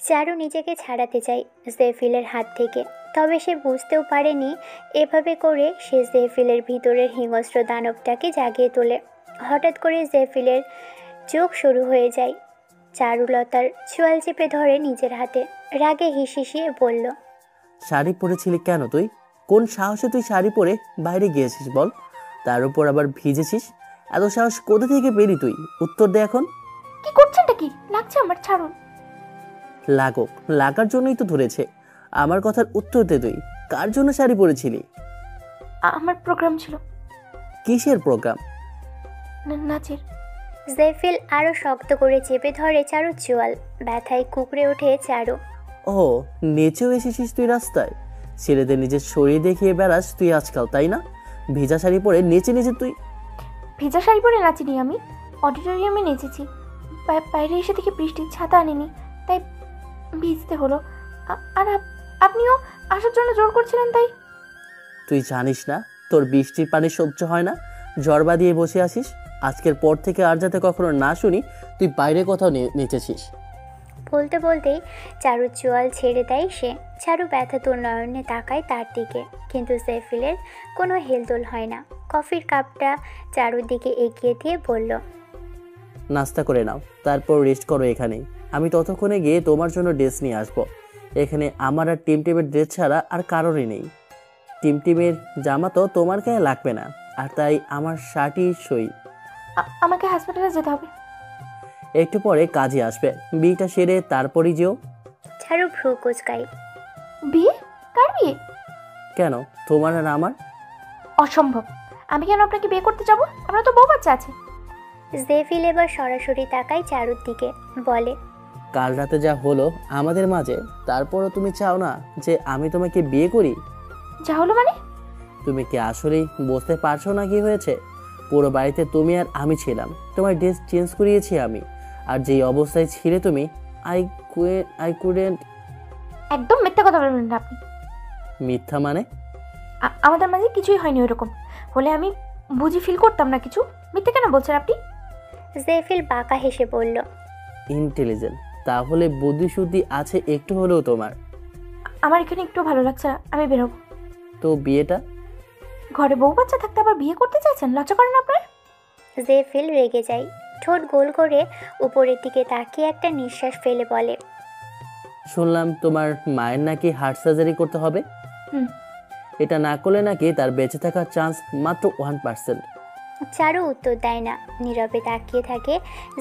চারু নিজেকে ছাড়াতে চায় জেফিলের হাত থেকে, তবে সে বুঝতেও পারেনি এভাবে করে সে জেফিলের ভিতরের হিংস্র দানবটাকে জাগিয়ে তোলে। হঠাৎ করে জেফিলের চোখ শুরু হয়ে যায়। চারুলতার চোয়াল চেপে ধরে নিজের হাতে। রাগে হিসিয়ে বলল, শাড়ি পরেছিলি কেন তুই? কোন সাহসে তুই শাড়ি পরে বাইরে গিয়েছিস বল? তার উপর আবার ভিজেছিস। এত সাহস কোথা থেকে পেলি তুই? উত্তর দে এখন। কি করছেনটা কি? লাগছে আমার, ছাড়ুন। লাগার জন্যই তো ধরেছে। আমার কথার উত্তর দে তুই। কার জন্য শাড়ি পরেছিলি? আমার প্রোগ্রাম ছিল। কিসের প্রোগ্রাম? নাচের। জেফিল আরও শক্ত করে চেপে ধরে চারুর চোয়াল। ব্যথায় কুকড়ে ওঠে চারু। ও, নেচেও এসেছিস তুই রাস্তায়? ছেলেদের নিজের শরীর দেখিয়ে বেড়াস তুই আজকাল, তাই না? ভিজা শাড়ি পরে নেচে তুই। ভেজা শাড়ি পরে নাচিনি আমি, অডিটোরিয়ামে নেচেছি। বাইরে এসে থেকে বৃষ্টির ছাতা আনিনি, তাই ভিজতে হলো। আর আপনিও আসার জন্য জোর করছিলেন, তাই। তুই জানিস না তোর বৃষ্টির পানি সহ্য হয় না? জড়বা দিয়ে বসে আসিস। আজকের পর থেকে আর যাতে কখনো না শুনি তুই বাইরে কোথাও নেচেছিস। বলতে বলতেই চারুর চোয়াল ছেড়ে দেয় সে। চারু ব্যথাতুর নয়নে তাকায় তার দিকে, কিন্তু জেফিলের কোনো হেলদোল হয় না। কফির কাপটা চারুর দিকে এগিয়ে দিয়ে বলল, নাস্তা করে নাও, তারপর রেস্ট করো এখানেই। আমি ততক্ষণে গিয়ে তোমার জন্য ড্রেস নিয়ে আসবো। এখানে আমার আর টিমের ড্রেস ছাড়া আর কারোরই নেই। টিমের জামা তো তোমার গায়ে লাগবে না, আর তাই আমার শার্টই সই। আমাকে হসপিটালে যেতে হবে। একটু পরে কাজে আসবে, বিয়েটা সেরে তারপরই যেও। চারু ভ্রু কুচকাই। বিয়ে? কার বিয়ে? কেন, তোমার আর আমার? অসম্ভব। আমি কেন আপনাকে বিয়ে করতে যাব? আপনার তো বউ বাচ্চা আছে। জেফিল এবার সরাসরি তাকায় চারুর দিকে, বলে, কাল রাতে যা হলো আমাদের মাঝে, তারপরও তুমি চাও না যে আমি তোমাকে বিয়ে করি? যা হলো মানে? তুমি কি আসলেই বুঝতে পারছো না কি হয়েছে? পুরো বাড়িতে তুমি আর আমি ছিলাম, তোমার ড্রেস চেঞ্জ করিয়েছি আমি, আর যেই অবস্থায় ছিলে তুমি, আই কুডেন্ট। একদম মিথ্যা কথা বলবেন না আপনি। মিথ্যা মানে? আমাদের মাঝে কিছুই হয়নি ওরকম। হলে আমি বুঝি ফিল করতাম না কিছু। মিথ্যে কেন বলছেন আপনি? জেফিল বাঁকা হেসে বলল, ইন্টেলিজেন্ট, তাহলে বুদ্ধি শুদ্ধি আছে একটু হলেও তোমার। আমার এখানে একটু ভালো লাগছে না, আমি বেরোবো। তো বিয়েটা? ঘরে বউ বাচ্চা থাকতে আবার বিয়ে করতে চাইছেন? লজ্জা করেন আপনার? জেফিল রেগে যায়, ঠোঁট গোল করে উপরের দিকে তাকিয়ে একটা নিঃশ্বাস ফেলে বলে, শুনলাম তোমার মায়ের নাকি হার্ট সার্জারি করতে হবে। হুম। এটা না করলে নাকি তার বেঁচে থাকার চান্স মাত্র 1%। চারু উত্তর দেয় না, নীরবে তাকিয়ে থাকে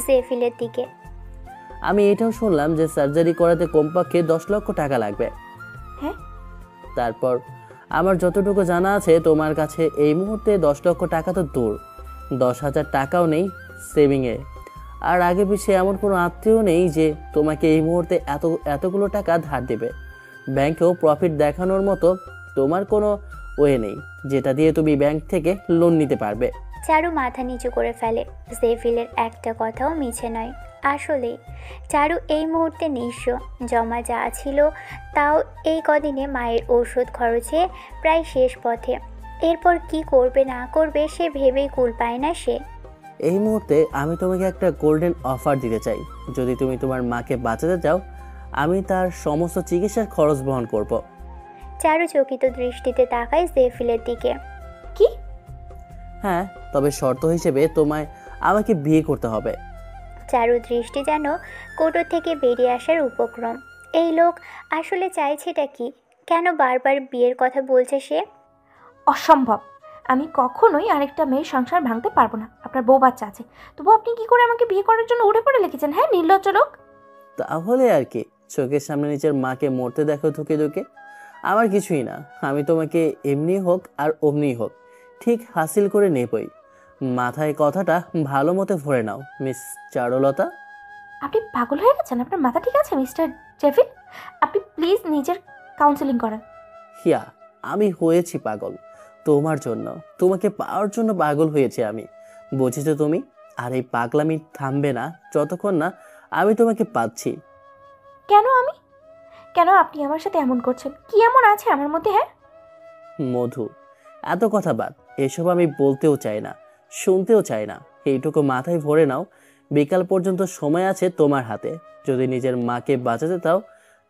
জেফিলের দিকে। আমি এটাও শুনলাম যে সার্জারি করাতে কমপক্ষে 10 লক্ষ টাকা লাগবে। হ্যাঁ? তারপর আমার যতটুকু জানা আছে তোমার কাছে এই মুহূর্তে 10 লক্ষ টাকা তো দূর, 10,000 টাকাও নেই সেভিংয়ে। আর আগে পিছিয়ে এমন কোনো আত্মীয় নেই যে তোমাকে এই মুহূর্তে এতগুলো টাকা ধার দেবে। ব্যাংকেও প্রফিট দেখানোর মতো তোমার কোনো ওয়ে নেই যেটা দিয়ে তুমি ব্যাংক থেকে লোন নিতে পারবে। চারু মাথা নিচু করে ফেলে। জেফিলের একটা কথাও মিছে নয়। আসলে চারু এই মুহূর্তে নিঃস্ব। জমা যা ছিল তাও এই কদিনে মায়ের ঔষধ খরচে প্রায় শেষ পথে। এরপর কি করবে না করবে সে ভেবেই কুল পায় না সে। এই মুহূর্তে আমি তোমাকে একটা গোল্ডেন অফার দিতে চাই। যদি তুমি তোমার মাকে বাঁচাতে চাও, আমি তার সমস্ত চিকিৎসার খরচ বহন করব। চারু চকিত দৃষ্টিতে তাকায় জেফিলের দিকে। কি? হ্যাঁ, তবে শর্ত হিসেবে তোমায় আমাকে বিয়ে করতে হবে। চারু দৃষ্টি যেন কোটর থেকে বেরিয়ে আসার উপক্রম। এই লোক আসলে চাইছেটা কি? কেন বারবার বিয়ের কথা বলছে সে? অসম্ভব। আমি কখনোই আরেকটা মেয়ের সংসার ভাঙতে পারবো না। আপনার বউ বাচ্চা আছে, তবু আপনি কি করে আমাকে বিয়ে করার জন্য উঠে পড়ে লিখেছেন? হ্যাঁ, নির্লজ্জ লোক। তাহলে আর কি, চোখের সামনে নিজের মাকে মরতে দেখো ধুকে ধুকে। আমার কিছুই না, আমি তোমাকে এমনি হোক আর অমনি হোক ঠিক হাসিল করে নেবই। মাথায় কথাটা ভালো মতো ভরে নাও মিস চারুলতা। আপনি পাগল হয়ে গেছেন? আপনার মাথা ঠিক আছে মিস্টার জেফিল? আপনি প্লিজ নিজের কাউন্সেলিং করেন। হিয়া, আমি হয়েছি পাগল তোমার জন্য, তোমাকে পাওয়ার জন্য পাগল হয়েছে আমি, বুঝেছো তুমি? আর এই পাগলামি থামবে না যতক্ষণ না আমি তোমাকে পাচ্ছি। কেন আপনি আমার সাথে এমন করছেন? কি এমন আছে আমার মধ্যে? হ্যাঁ, মধু, এত কথা বাদ, এসব আমি বলতেও চাই না, শুনতেও চাই না। এইটুকু মাথায় ভরে নাও, বিকাল পর্যন্ত সময় আছে তোমার হাতে। যদি নিজের মাকে বাঁচাতে চাও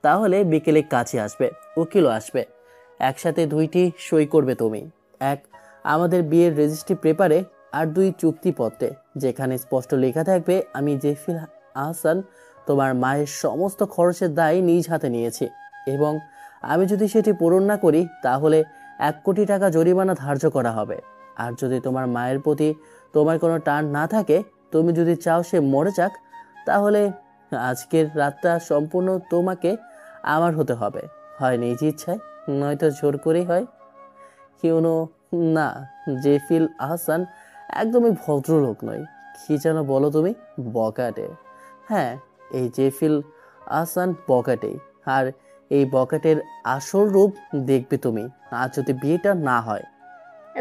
তাহলে বিকেলে কাছে আসবে, উকিলও আসবে, একসাথে 2টি সই করবে তুমি। এক, আমাদের বিয়ের রেজিস্ট্রি পেপারে, আর 2 চুক্তিপত্রে, যেখানে স্পষ্ট লেখা থাকবে আমি জেফিল আহসান তোমার মায়ের সমস্ত খরচের দায় নিজ হাতে নিয়েছি, এবং আমি যদি সেটি পূরণ না করি তাহলে 1 কোটি টাকা জরিমানা ধার্য করা হবে। আর যদি তোমার মায়ের প্রতি তোমার কোনো টান না থাকে, তুমি যদি চাও সে মরে যাক, তাহলে আজকের রাতটা সম্পূর্ণ তোমাকে আমার হতে হবে, হয় নিজ ইচ্ছায় নয়তো জোর করেই হয়। কেউনো না, জেফিল আহসান একদমই ভদ্রলোক নয়, কি যেন বলো তুমি, বকাটে। হ্যাঁ, এই জেফিল আহসান বকাটে, আর এই বকাটের আসল রূপ দেখবে তুমি আর যদি বিয়েটা না হয়।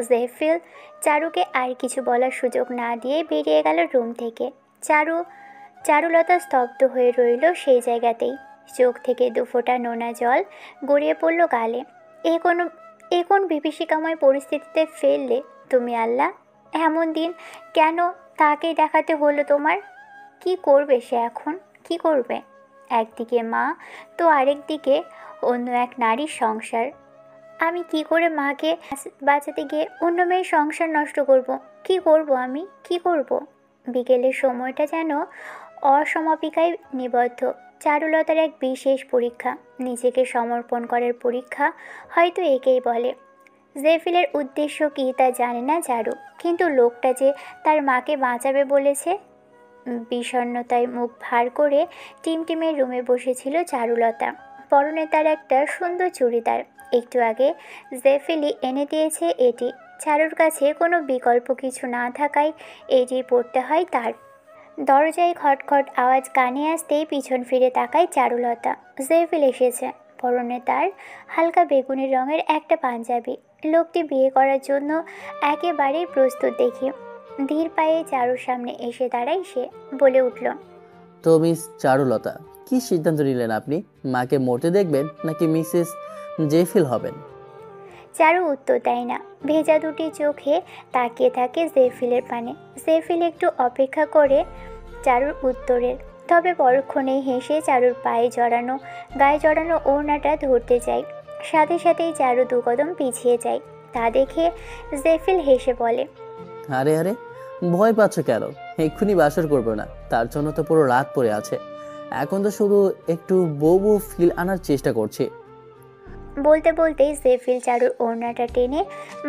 জেফিল চারুকে আর কিছু বলার সুযোগ না দিয়ে বেরিয়ে গেল রুম থেকে। চারুলতা স্তব্ধ হয়ে রইল সেই জায়গাতেই। চোখ থেকে দুফোঁটা নোনা জল গড়িয়ে পড়ল গালে। এ কোন বিভীষিকাময় পরিস্থিতিতে ফেললে তুমি আল্লাহ? এমন দিন কেন তাকেই দেখাতে হলো তোমার? কি করবে সে এখন? কি করবে? একদিকে মা তো আরেক দিকে অন্য এক নারীর সংসার। আমি কি করে মাকে বাঁচাতে গিয়ে অন্য মেয়ের সংসার নষ্ট করব? কি করব আমি? কি করব? বিকেলের সময়টা যেন অসমাপিকায় নিবদ্ধ। চারুলতার এক বিশেষ পরীক্ষা, নিজেকে সমর্পণ করার পরীক্ষা হয়তো একেই বলে। জেফিলের উদ্দেশ্য কী তা জানে না চারু, কিন্তু লোকটা যে তার মাকে বাঁচাবে বলেছে। বিষণ্ণতায় মুখ ভার করে টিমটিমের রুমে বসেছিল চারুলতা। পরনে তার একটা সুন্দর চুড়িদার, একটু আগে জেফিলি এনে দিয়েছে এটি। চারুর কাছে কোনো বিকল্প কিছু না থাকায় এটি পরতে হয় তার। দরজায় খটখট আওয়াজ কানে আসতেই পিছন ফিরে তাকায় চারুলতা। জেফিল এসেছে, পরনে তার হালকা বেগুনি রঙের একটা পাঞ্জাবি। লোকটি বিয়ে করার জন্য একেবারেই প্রস্তুত দেখি। ধীর পায়ে চারুর সামনে এসে দাঁড়ায় সে, বলে উঠল, তো মিস চারুলতা, কি সিদ্ধান্ত নিলেন আপনি? মাকে মরতে দেখবেন নাকি মিসেস জেফিল হবেন? চারু উত্তর দেয় না, ভেজা দুটি চোখে তাকিয়ে থাকে জেফিলের পানে। জেফিল একটু অপেক্ষা করে চারুর উত্তরের, তবে পরক্ষণেই হেসে চারুর গায়ে জড়ানো ওড়নাটা ধরতে যায়। সাথে সাথেই চারু দু কদম পিছিয়ে যায়। তা দেখে জেফিল হেসে বলে, আরে আরে, ভয় পাচ্ছ কেন? এক্ষুনি বাসর করবো না, তার জন্য তো পুরো রাত পড়ে আছে। এখন তো শুধু একটু বউ ফিল আনার চেষ্টা করছি। বলতে বলতেই জেফিল চারুর ওড়নাটা টেনে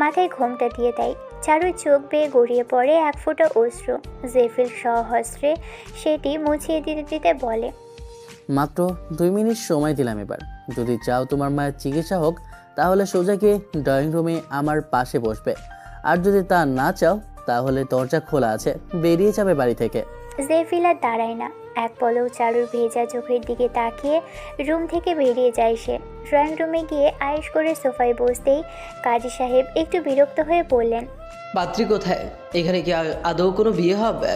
মাথায় ঘোমটা দিয়ে দেয়। চারুর চোখ বেয়ে গড়িয়ে পড়ে এক ফোঁটা অশ্রু। জেফিল সহস্রে সেটি মুছিয়ে দিতে দিতে বলে, মাত্র 2 মিনিট সময় দিলাম, এবার যদি চাও তোমার মায়ের চিকিৎসা হোক তাহলে সোজা গিয়ে ড্রয়িং রুমে আমার পাশে বসবে, আর যদি তা না চাও তাহলে দরজা খোলা আছে, বেরিয়ে যাবে বাড়ি থেকে। জেফিল আর দাঁড়ায় না, এক পলক চারুর ভেজা চোখের দিকে তাকিয়ে রুম থেকে বেরিয়ে যায় সে। ড্রয়িং রুমে গিয়ে আয়েশ করে সোফায় বসতেই কাজী সাহেব একটু বিরক্ত হয়ে বললেন, পাত্রী কোথায়? এখানে কি আদৌ কোনো বিয়ে হবে?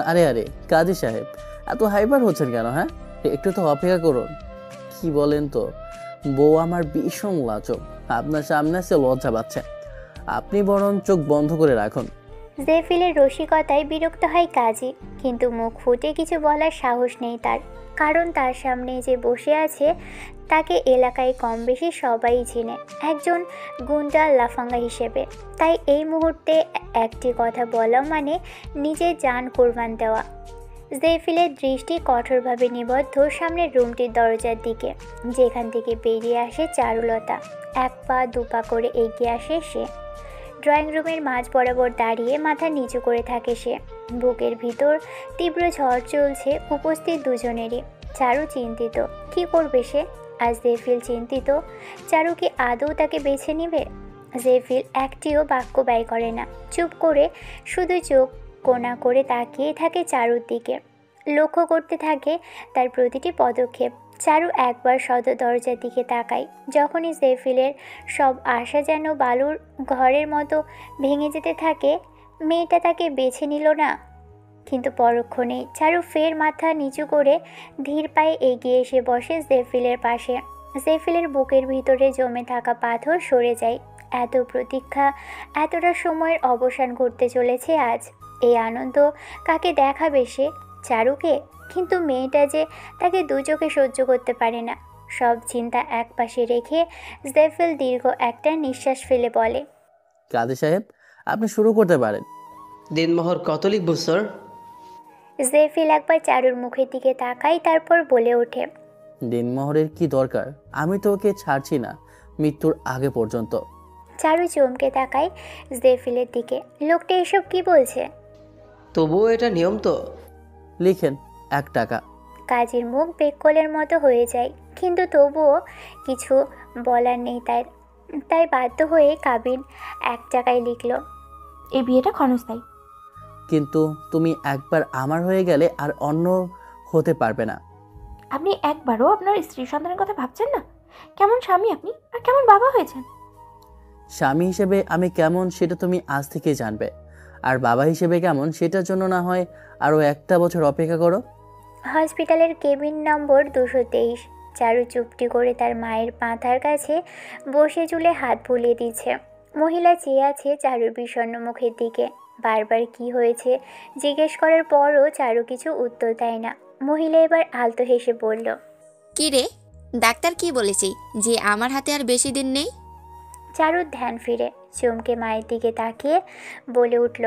আরে আরে কাজী সাহেব, এত হাইপার হচ্ছেন কেন? হ্যাঁ, একটু তো অপেক্ষা করুন। কি বলেন তো, বউ আমার ভীষণ লাজুক, আপনার সামনে সে লজ্জা পাচ্ছে। আপনি বরং চোখ বন্ধ করে রাখুন। জেফিলের রসিকতায় বিরক্ত হয় কাজী, কিন্তু মুখ ফুটে কিছু বলার সাহস নেই তার। কারণ তার সামনে যে বসে আছে তাকে এলাকায় কম বেশি সবাই চেনে, একজন গুন্ডা লাফাঙ্গা হিসেবে। তাই এই মুহূর্তে একটি কথা বলা মানে নিজের জান কোরবান দেওয়া। জেফিলের দৃষ্টি কঠোরভাবে নিবদ্ধ সামনের রুমটির দরজার দিকে, যেখান থেকে বেরিয়ে আসে চারুলতা। এক পা দুপা করে এগিয়ে আসে সে। ড্রয়িং রুমের মাঝ বরাবর দাঁড়িয়ে মাথা নিচু করে থাকে সে। বুকের ভিতর তীব্র ঝড় চলছে উপস্থিত দুজনেরই। চারু চিন্তিত, কি করবে সে? আজ জেফিল চিন্তিত, চারু কি আদৌ তাকে বেছে নিবে? জেফিল একটিও বাক্য ব্যয় করে না, চুপ করে শুধু চোখ কোণা করে তাকিয়ে থাকে চারুর দিকে, লক্ষ্য করতে থাকে তার প্রতিটি পদক্ষেপ। চারু একবার সদর দরজার দিকে তাকায়, যখনই জেফিলের সব আশা যেন বালুর ঘরের মতো ভেঙে যেতে থাকে। মেয়েটা তাকে বেছে নিল না। কিন্তু পরক্ষণেই চারু ফের মাথা নিচু করে ধীর পায়ে এগিয়ে এসে বসে জেফিলের পাশে। জেফিলের বুকের ভিতরে জমে থাকা পাথর সরে যায়। এত প্রতীক্ষা, এতটা সময়ের অবসান ঘটতে চলেছে আজ। এই আনন্দ কাকে দেখাবে সে? চারুকে? কিন্তু মেয়েটা যে তাকে দু চোখে সহ্য করতে পারে না। সব চিন্তা এক পাশে রেখে জেফিল দীর্ঘ একটা নিঃশ্বাস ফেলে বলে, কাজী সাহেব, আপনি শুরু করতে পারেন। দিনমোহর কত লিখব স্যার? জেফিল একবার চারুর মুখের দিকে তাকায়, তারপর বলে ওঠে, দিনমোহরের কি দরকার? আমি তো ওকে ছাড়ছি না মৃত্যুর আগে পর্যন্ত। চারু চমকে তাকায় জেফিলের দিকে। লোকটা এসব কি বলছে? তবুও এটা নিয়ম তো। লিখেন 1 টাকা। কাজীর মুখ বেককলের মতো হয়ে যায়, কিন্তু তবুও কিছু বলার নেই তার। তাই বাধ্য হয়ে কাবিন 1 টাকায় লিখল, এই বিয়েটা ক্ষণস্থায়ী। কিন্তু তুমি একবার আমার হয়ে গেলে আর অন্য হতে পারবে না। আপনি একবারও আপনার স্ত্রী সন্তানের কথা ভাবছেন না? কেমন স্বামী আপনি, আর কেমন বাবা হয়েছেন? স্বামী হিসেবে আমি কেমন সেটা তুমি আজ থেকে জানবে, আর বাবা হিসেবে কেমন সেটার জন্য না হয় আরও 1টা বছর অপেক্ষা করো। হসপিটালের কেবিন নম্বর 223। চারু চুপটি করে তার মায়ের মাথার কাছে বসে চুলে হাত বুলিয়ে দিচ্ছে। মহিলা চেয়ে আছে চারুর বিষণ্ণ মুখের দিকে। বারবার কি হয়েছে জিজ্ঞেস করার পরও চারু কিছু উত্তর দেয় না। মহিলা এবার আলতো হেসে বলল, কি রে, ডাক্তার কি বলেছে যে আমার হাতে আর বেশি দিন নেই? চারুর ধ্যান ফিরে চমকে মায়ের দিকে তাকিয়ে বলে উঠল,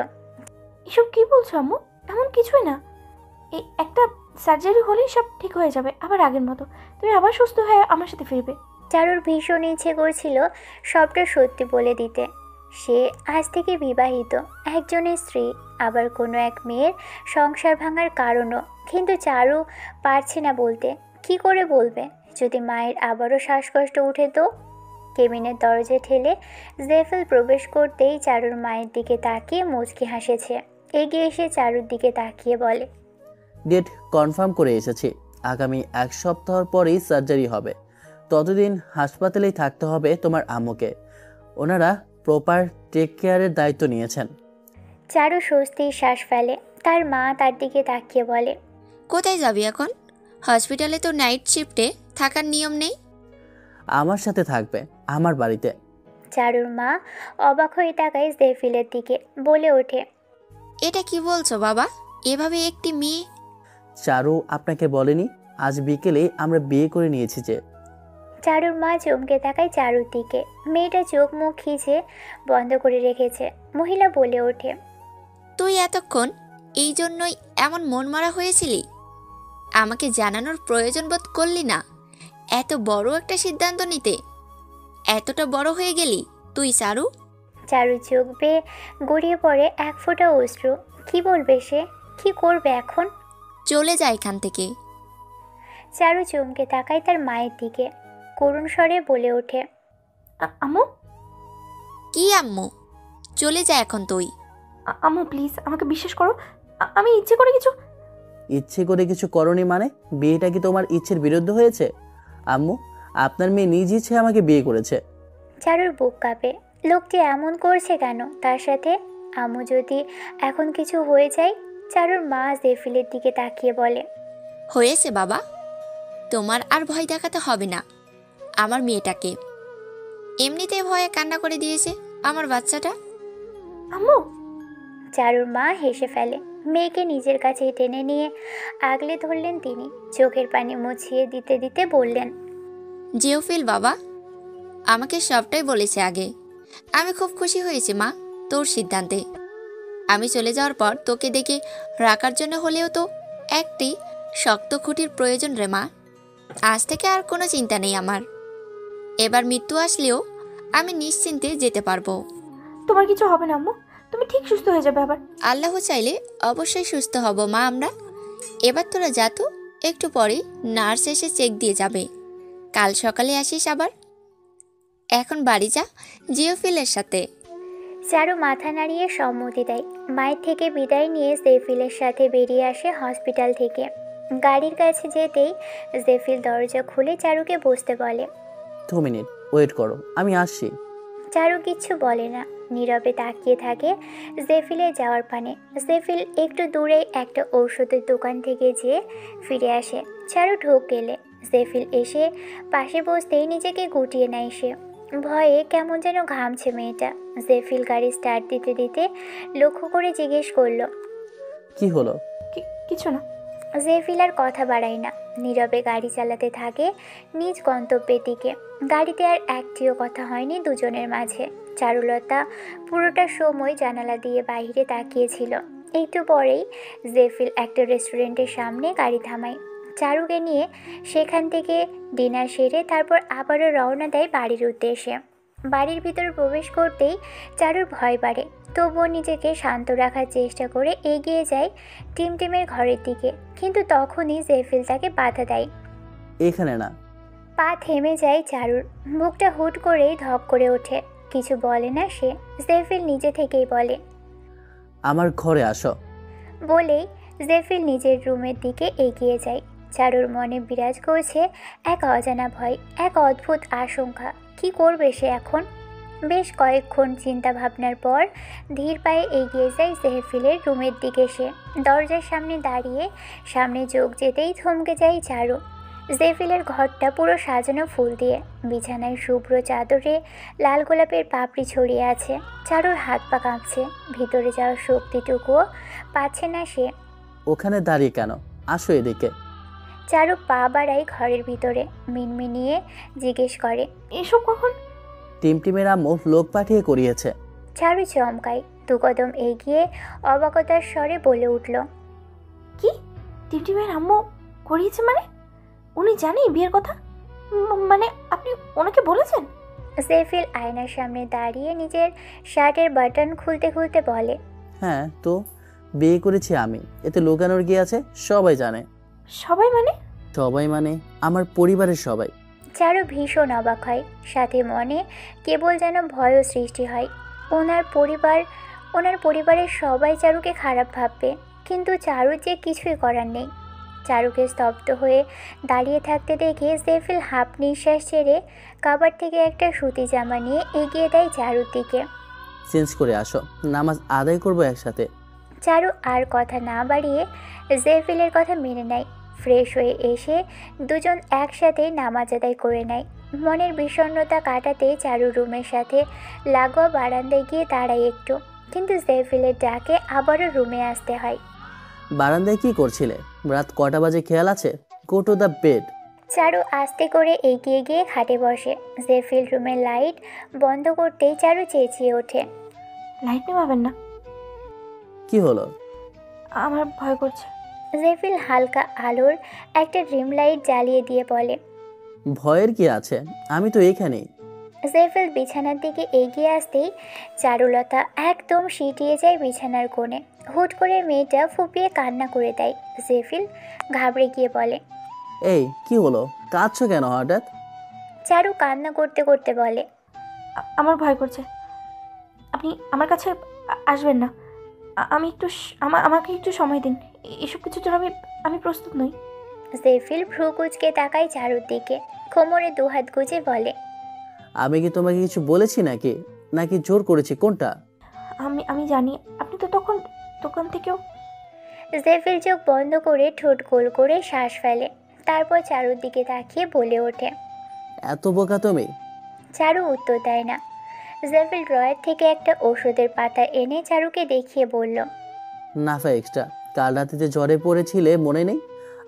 এসব কি বলছো আম্মু? তেমন কিছুই না, এই একটা সার্জারি হলেই সব ঠিক হয়ে যাবে, আবার আগের মতো। তুমি আবার সুস্থ হয়ে আমার সাথে ফিরবে। চারুর ভীষণ ইচ্ছে করছিল সবটা সত্যি বলে দিতে। সে আজ থেকে বিবাহিত, একজনের স্ত্রী, আবার কোনো এক মেয়ের সংসার ভাঙার কারণও। কিন্তু চারু পারছে না বলতে। কি করে বলবে যদি মায়ের আবারও শ্বাসকষ্ট উঠে? তো কেবিনের দরজা ঠেলে জেফেল প্রবেশ করতেই চারুর মায়ের দিকে তাকিয়ে মুচকি হাসেছে। এগিয়ে এসে চারুর দিকে তাকিয়ে বলে, ডেট কনফার্ম করে এসেছি, আগামী 1 সপ্তাহ পরেই সার্জারি হবে। ততদিন হাসপাতালেই থাকতে হবে তোমার আম্মুকে। ওনারা প্রপার টেক কেয়ারের দায়িত্ব নিয়েছেন। চারু স্বস্তির শ্বাস ফেলে। তার মা তার দিকে তাকিয়ে বলে, কোথায় যাবি এখন? হসপিটালে তো নাইট শিফটে থাকার নিয়ম নেই। আমার সাথে থাকবে, আমার বাড়িতে। চারুর মা অবাক হয়ে তাকায় জেফিলের দিকে, বলে ওঠে, এটা কি বলছো বাবা? এভাবে একটি মেয়ে? চারু আপনাকে বলেনি আজ বিকেলে আমরা বিয়ে করে নিয়েছি যে? চারুর মা চমকে তাকায় চারুর দিকে। মেয়েটা চোখ মুখ খিচে বন্ধ করে রেখেছে। মহিলা বলে ওঠে, তুই এতক্ষণ এই জন্যই এমন মনমরা হয়েছিলি? আমাকে জানানোর প্রয়োজন বোধ করলি না এত বড় একটা সিদ্ধান্ত নিতে? এতটা বড় হয়ে গেলি তুই চারু? চারুর চোখ বেয়ে গড়িয়ে পড়ে এক ফোঁটা অশ্রু। কি বলবে সে? কি করবে এখন? চলে যা এখান থেকে। চারু চমকে তাকায় তার মায়ের দিকে। করুণ স্বরে বলে ওঠে, আম্মু, কি আম্মু? চলে যা এখন তুই। আম্মু প্লিজ আমাকে বিশ্বাস করো, আমি ইচ্ছে করে কিছু। ইচ্ছে করে কিছু করনি মানে? বিয়েটা কি তোমার ইচ্ছের বিরুদ্ধে হয়েছে? আম্মু, আপনার মেয়ে নিজ ইচ্ছে আমাকে বিয়ে করেছে। চারুর বুক কাঁপে। লোকটি এমন করছে কেন তার সাথে? আম্মু যদি এখন কিছু হয়ে যায়? চারুর মা জেফিলের দিকে তাকিয়ে বলে, হয়েছে বাবা, তোমার আর ভয় দেখাতে হবে না আমার মেয়েটাকে। এমনিতেই ভয়ে কান্না করে দিয়েছে আমার বাচ্চাটা। আম্মু, চারুর মা হেসে ফেলে। মেয়েকে নিজের কাছে টেনে নিয়ে আগলে ধরলেন তিনি। চোখের পানি মুছিয়ে দিতে দিতে বললেন, জিওফিল বাবা আমাকে সবটাই বলেছে আগে। আমি খুব খুশি হয়েছি মা তোর সিদ্ধান্তে। আমি চলে যাওয়ার পর তোকে দেখে রাখার জন্য হলেও তো একটি শক্ত খুঁটির প্রয়োজন রে মা। আজ থেকে আর কোনো চিন্তা নেই আমার। এবার মৃত্যু আসলেও আমি নিশ্চিন্তে যেতে পারবো। তোমার কিছু হবে না আম্মু, তুমি ঠিক সুস্থ হয়ে যাবে আবার। আল্লাহ চাইলে অবশ্যই সুস্থ হব মা আমরা। এবার তোরা যা তো, একটু পরেই নার্স এসে চেক দিয়ে যাবে। কাল সকালে আসিস আবার। এখন বাড়ি যা জিওফিলের সাথে। চারু মাথা নাড়িয়ে সম্মতি দেয়। মায়ের থেকে বিদায় নিয়ে জেফিলের সাথে বেরিয়ে আসে হসপিটাল থেকে। গাড়ির কাছে যেতেই জেফিল দরজা খুলে চারুকে বসতে বলে। 2 মিনিট ওয়েট করো, আমি আসছি। চারু কিচ্ছু বলে না, নীরবে তাকিয়ে থাকে জেফিলের যাওয়ার পানে। জেফিল একটু দূরেই একটা ঔষধের দোকান থেকে যেয়ে ফিরে আসে। চারু ঢোক গেলে জেফিল এসে পাশে বসতেই নিজেকে গুটিয়ে নেয় সে। ভয়ে কেমন যেন ঘামছে মেয়েটা। জেফিল গাড়ি স্টার্ট দিতে দিতে লক্ষ্য করে জিজ্ঞেস করলো, কি হলো? কিছু না। জেফিল আর কথা বাড়ায় না, নীরবে গাড়ি চালাতে থাকে নিজ গন্তব্যের দিকে। গাড়িতে আর একটিও কথা হয়নি দুজনের মাঝে। চারুলতা পুরোটা সময় জানালা দিয়ে বাইরে তাকিয়েছিল। একটু পরেই জেফিল একটা রেস্টুরেন্টের সামনে গাড়ি থামায়। চারুকে নিয়ে সেখান থেকে ডিনার সেরে তারপর আবারও রওনা দেয় বাড়ির উদ্দেশ্যে। বাড়ির ভিতর প্রবেশ করতেই চারুর ভয় বাড়ে, তবুও নিজেকে শান্ত রাখার চেষ্টা করে এগিয়ে যায় টিমটিমের ঘরের দিকে। কিন্তু তখনই জেফিল তাকে বাধা দেয়। এখানে না। পা থেমে যায় চারুর। মুখটা হুট করেই ধপ করে ওঠে। কিছু বলে না সে। জেফিল নিজে থেকেই বলে, আমার ঘরে আসো। বলেই জেফিল নিজের রুমের দিকে এগিয়ে যায়। চারুর মনে বিরাজ করছে এক অজানা ভয়, এক অদ্ভুত আশঙ্কা। কি করবে সে এখন? বেশ কয়েকক্ষণ চিন্তা ভাবনার পর ধীর পায়ে এগিয়ে যায় জেফিলের রুমের দিকে। সে দরজার সামনে দাঁড়িয়ে সামনে চোখ যেতেই থমকে যায় চারু। জেফিলের ঘরটা পুরো সাজানো ফুল দিয়ে। বিছানায় শুভ্র চাদরে লাল গোলাপের পাপড়ি ছড়িয়ে আছে। চারুর হাত পা কাঁপছে। ভিতরে যাওয়ার শক্তিটুকুও পাচ্ছে না সে। ওখানে দাঁড়িয়ে কেন? আসো এদিকে। চারু পা বাড়ায় ঘরের ভিতরে। মিনমিনিয়ে জিজ্ঞেস করে, এসব কখন? টিমের আম্মু লোক পাঠিয়ে করিয়েছে। চারু চমকায়। দু কদম এগিয়ে অবাকতার স্বরে বলে উঠল, টিমটিমের আম্মু করিয়েছে মানে? উনি জানে বিয়ের কথা? মানে আপনি ওনাকে বলেছেন? সেফিল আয়নার সামনে দাঁড়িয়ে নিজের শার্টের বাটন খুলতে খুলতে বলে। হ্যাঁ, তো বিয়ে করেছি আমি, এতে লুকানোর কি আছে? সবাই জানে। সবাই মানে? সবাই মানে আমার পরিবারের সবাই। চারু ভীষণ অবাক হয়, সাথে মনে কেবল যেন ভয়ও সৃষ্টি হয়। ওনার পরিবারের সবাই চারুকে খারাপ ভাববে, কিন্তু চারুর যে কিছুই করার নেই। চারুকে স্তব্ধ হয়ে দাঁড়িয়ে থাকতে দেখে সেফিল হাফ নিঃশ্বাস ছেড়ে কাবার থেকে একটা সুতি জামা নিয়ে এগিয়ে দেয় চারুর দিকে। চেঞ্জ করে আসো, নামাজ আদায় করবো একসাথে। চারু আর কথা না বাড়িয়ে জেফিলের কথা মেনে নেয়। ফ্রেশ হয়ে এসে দুজন একসাথে নামাজ আদায় করে নেয়। মনের বিষণ্ণতা কাটাতে চারু রুমের সাথে লাগোয়া বারান্দায় গিয়ে দাঁড়ায় একটু, কিন্তু জেফিলের ডাকে আবারও রুমে আসতে হয়। বারান্দায় কি করছিলে? রাত কটা বাজে খেয়াল আছে? Go to the bed. Charu আস্তে করে এগিয়ে গিয়ে খাটে বসে। জেফিল রুমের লাইট বন্ধ করতেই চারু চেঁচিয়ে ওঠে। লাইট নেভাবেন না, কি হলো? আমার ভয় করছে। জেফিল হালকা আলোর একটা ড্রিম লাইট জ্বালিয়ে দিয়ে বলে। ভয়ের কি আছে, আমি তো এখানেই। জেফিল বিছানার দিকে এগিয়ে আসতেই চারুলতা একদম সিটিয়ে যায় বিছানার কোণে। হুট করে মেয়েটা ফুপিয়ে কান্না করে দেয়। জেফিল ঘাবড়ে গিয়ে বলে। এই কি হলো, কাঁদছো কেন হঠাৎ? চারু কান্না করতে করতে বলে। আমার ভয় করছে, আপনি আমার কাছে আসবেন না। আমি একটু আমাকে একটু সময় দিন। এসব কিছুর জন্য আমি প্রস্তুত নই। জেফিল ভ্রু কুঁচকে তাকায় চারুর দিকে, কোমরে দুহাত গুজে বলে। আমি কি তোমাকে কিছু বলেছি নাকি নাকি জোর করেছি, কোনটা? আমি জানি আপনি তো তখন দোকান থেকেও। জেফিল চোখ বন্ধ করে ঠোঁট গোল করে শ্বাস ফেলে, তারপর চারুর দিকে তাকিয়ে বলে ওঠে। এত বোকা তুমি? চারু উত্তর দেয় না। জেফিল ড্রয়ার থেকে একটা ওষুধের পাতা এনে চারুকে দেখিয়ে বলল। নাফা এক্সট্রা, কাল রাতে যে জ্বরে পড়েছিলে মনে নেই?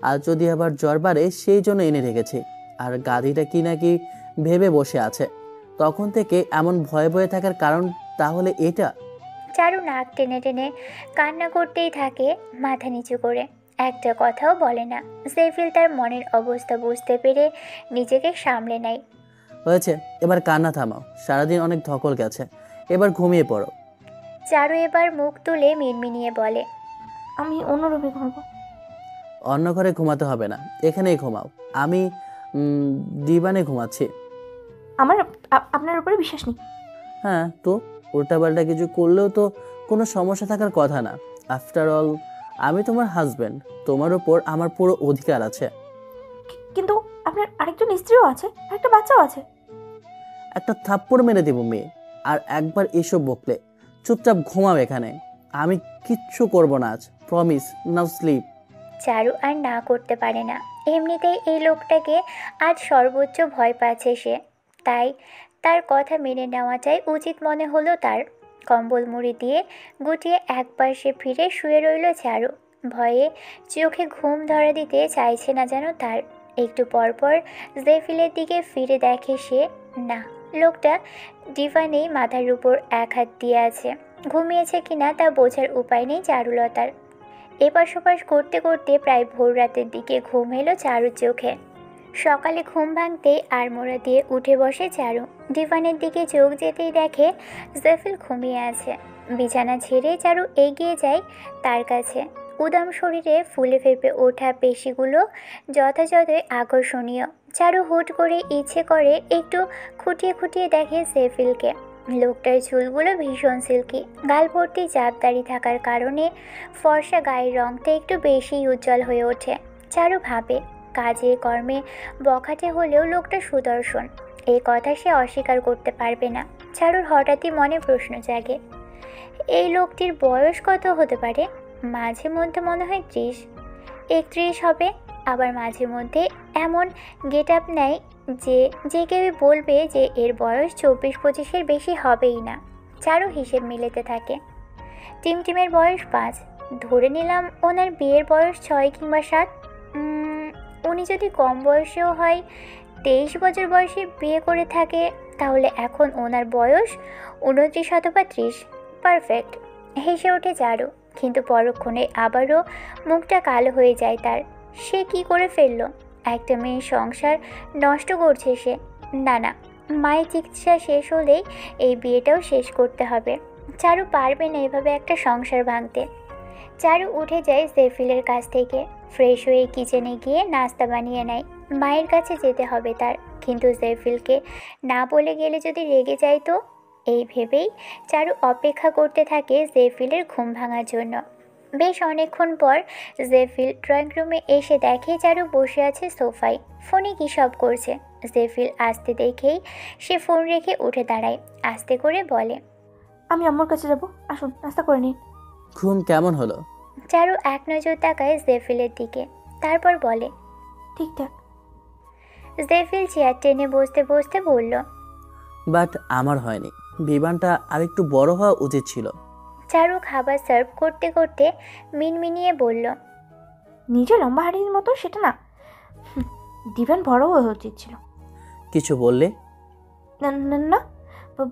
আর যদি আবার জ্বর বাড়ে সেই জন্য এনে রেখেছি। আর গাধিটা কি নাকি ভেবে বসে আছে, তখন থেকে এমন ভয়ে ভয়ে থাকার কারণ তাহলে এটা? চারু নাক টেনে টেনে কান্না করতেই থাকে মাথা নিচু করে, একটা কথাও বলে না। জেফিল তার মনের অবস্থা বুঝতে পেরে নিজেকে সামলে নেয়। হয়েছে, এবার কান্না থামাও, সারাদিন অনেক ধকল গেছে, এবার ঘুমিয়ে পড়ো। চারু এবার মুখ তুলে মিনমিনিয়ে বলে। আমি অন্য রুমে ঘুমাবো। অন্য ঘরে ঘুমাতে হবে না, এখানেই ঘুমাও। আমি দিবানে ঘুমাচ্ছি। আমার আপনার উপরে বিশ্বাস নেই। হ্যাঁ তো, উল্টাপাল্টা কিছু করলেও তো কোনো সমস্যা থাকার কথা না। আফটার অল আমি তোমার হাজব্যান্ড, তোমার উপর আমার পুরো অধিকার আছে। কিন্তু আপনার আরেকজন স্ত্রীও আছে, আরেকটা বাচ্চাও আছে। একটা থাপ্পড় মেরে দেবো মেয়ে, আর একবার এসব বকলে চুপচাপ ঘুমাও এখানে। আমি কিচ্ছু করব না আজ, প্রমিস। নাও স্লিপ। চারু আর না করতে পারে না। এমনিতেই এই লোকটাকে আজ সর্বোচ্চ ভয় পাচ্ছে সে, তাই তার কথা মেনে নেওয়াটাই উচিত মনে হলো তার। কম্বল মুড়ি দিয়ে গুটিয়ে একবার সে ফিরে শুয়ে রইল চারু। ভয়ে চোখে ঘুম ধরা দিতে চাইছে না যেন তার। একটু পরপর জেফিলের দিকে ফিরে দেখে সে, না, লোকটা ডিভানেই মাথার উপর এক হাত দিয়ে আছে। ঘুমিয়েছে কিনা তা বোঝার উপায় নেই চারুলতার। এপাশ ওপাশ করতে করতে প্রায় ভোর রাতের দিকে ঘুম এলো চারুর চোখে। সকালে ঘুম ভাঙতেই আড়মোড়া দিয়ে উঠে বসে চারু। ডিভানের দিকে চোখ যেতেই দেখে জেফিল ঘুমিয়ে আছে। বিছানা ছেড়ে চারু এগিয়ে যায় তার কাছে। উদাম শরীরে ফুলে ফেঁপে ওঠা পেশিগুলো যথাযথই আকর্ষণীয়। চারু হুট করে ইচ্ছে করে একটু খুঁটিয়ে খুঁটিয়ে দেখে জেফিলকে। লোকটার চুলগুলো ভীষণ সিল্কি, গাল ভর্তি চাপদাড়ি থাকার কারণে ফর্সা গায়ের রঙটা একটু বেশিই উজ্জ্বল হয়ে ওঠে। চারু ভাবে, কাজে কর্মে বখাটে হলেও লোকটা সুদর্শন, এই কথা সে অস্বীকার করতে পারবে না। চারুর হঠাৎই মনে প্রশ্ন জাগে, এই লোকটির বয়স কত হতে পারে? মাঝে মধ্যে মনে হয় 30-31 হবে, আবার মাঝে মধ্যে এমন গেট আপ নেয় যে কেউ বলবে যে এর বয়স 24-25-এর বেশি হবেই না। চারু হিসেব মিলাতে থাকে। টিমটিমের বয়স 5, ধরে নিলাম ওনার বিয়ের বয়স 6 কিংবা 7। উনি যদি কম বয়সেও হয়, 23 বছর বয়সে বিয়ে করে থাকে, তাহলে এখন ওনার বয়স 29 অথবা 30। পারফেক্ট, হেসে ওঠে চারু। কিন্তু পরক্ষণে আবারও মুখটা কালো হয়ে যায় তার। সে কি করে ফেললো? একটা মেয়ের সংসার নষ্ট করছে সে। না না, মায়ের চিকিৎসা শেষ হলেই এই বিয়েটাও শেষ করতে হবে। চারু পারবে না এভাবে একটা সংসার ভাঙতে। চারু উঠে যায় জেফিলের কাছ থেকে, ফ্রেশ হয়ে কিচেনে গিয়ে নাস্তা বানিয়ে নেয়। মায়ের কাছে যেতে হবে তার, কিন্তু জেফিলকে না বলে গেলে যদি রেগে যায় তো। এই ভেবেই চারু অপেক্ষা করতে থাকে জেফিলের ঘুম ভাঙার জন্য। বেশ অনেকক্ষণ পর জেফিল ড্রয়িং রুমে এসে দেখে চারু বসে আছে সোফায়, ফোনে কী সব করছে। জেফিল আসতে দেখেই সে ফোন রেখে উঠে দাঁড়ায়, আস্তে করে বলে, আমি আম্মুর কাছে যাব, আসুন নাস্তা করে নিন। ঘুম কেমন হলো? চারু এক নজর তাকায় জেফিলের দিকে, তারপর বলে, ঠিকঠাক। জেফিল চেয়ার টেনে বসতে বসতে বলল, বাট আমার হয়নি, বিমানটা আরেকটু বড় হওয়া উচিত ছিল। চারু খাবার সার্ভ করতে করতে মিনমিনিয়ে বলল, নিজে লম্বা হাড়ির মতো সেটা না, ডিভান বড় হওয়া উচিত ছিল। কিছু বললে? না না না,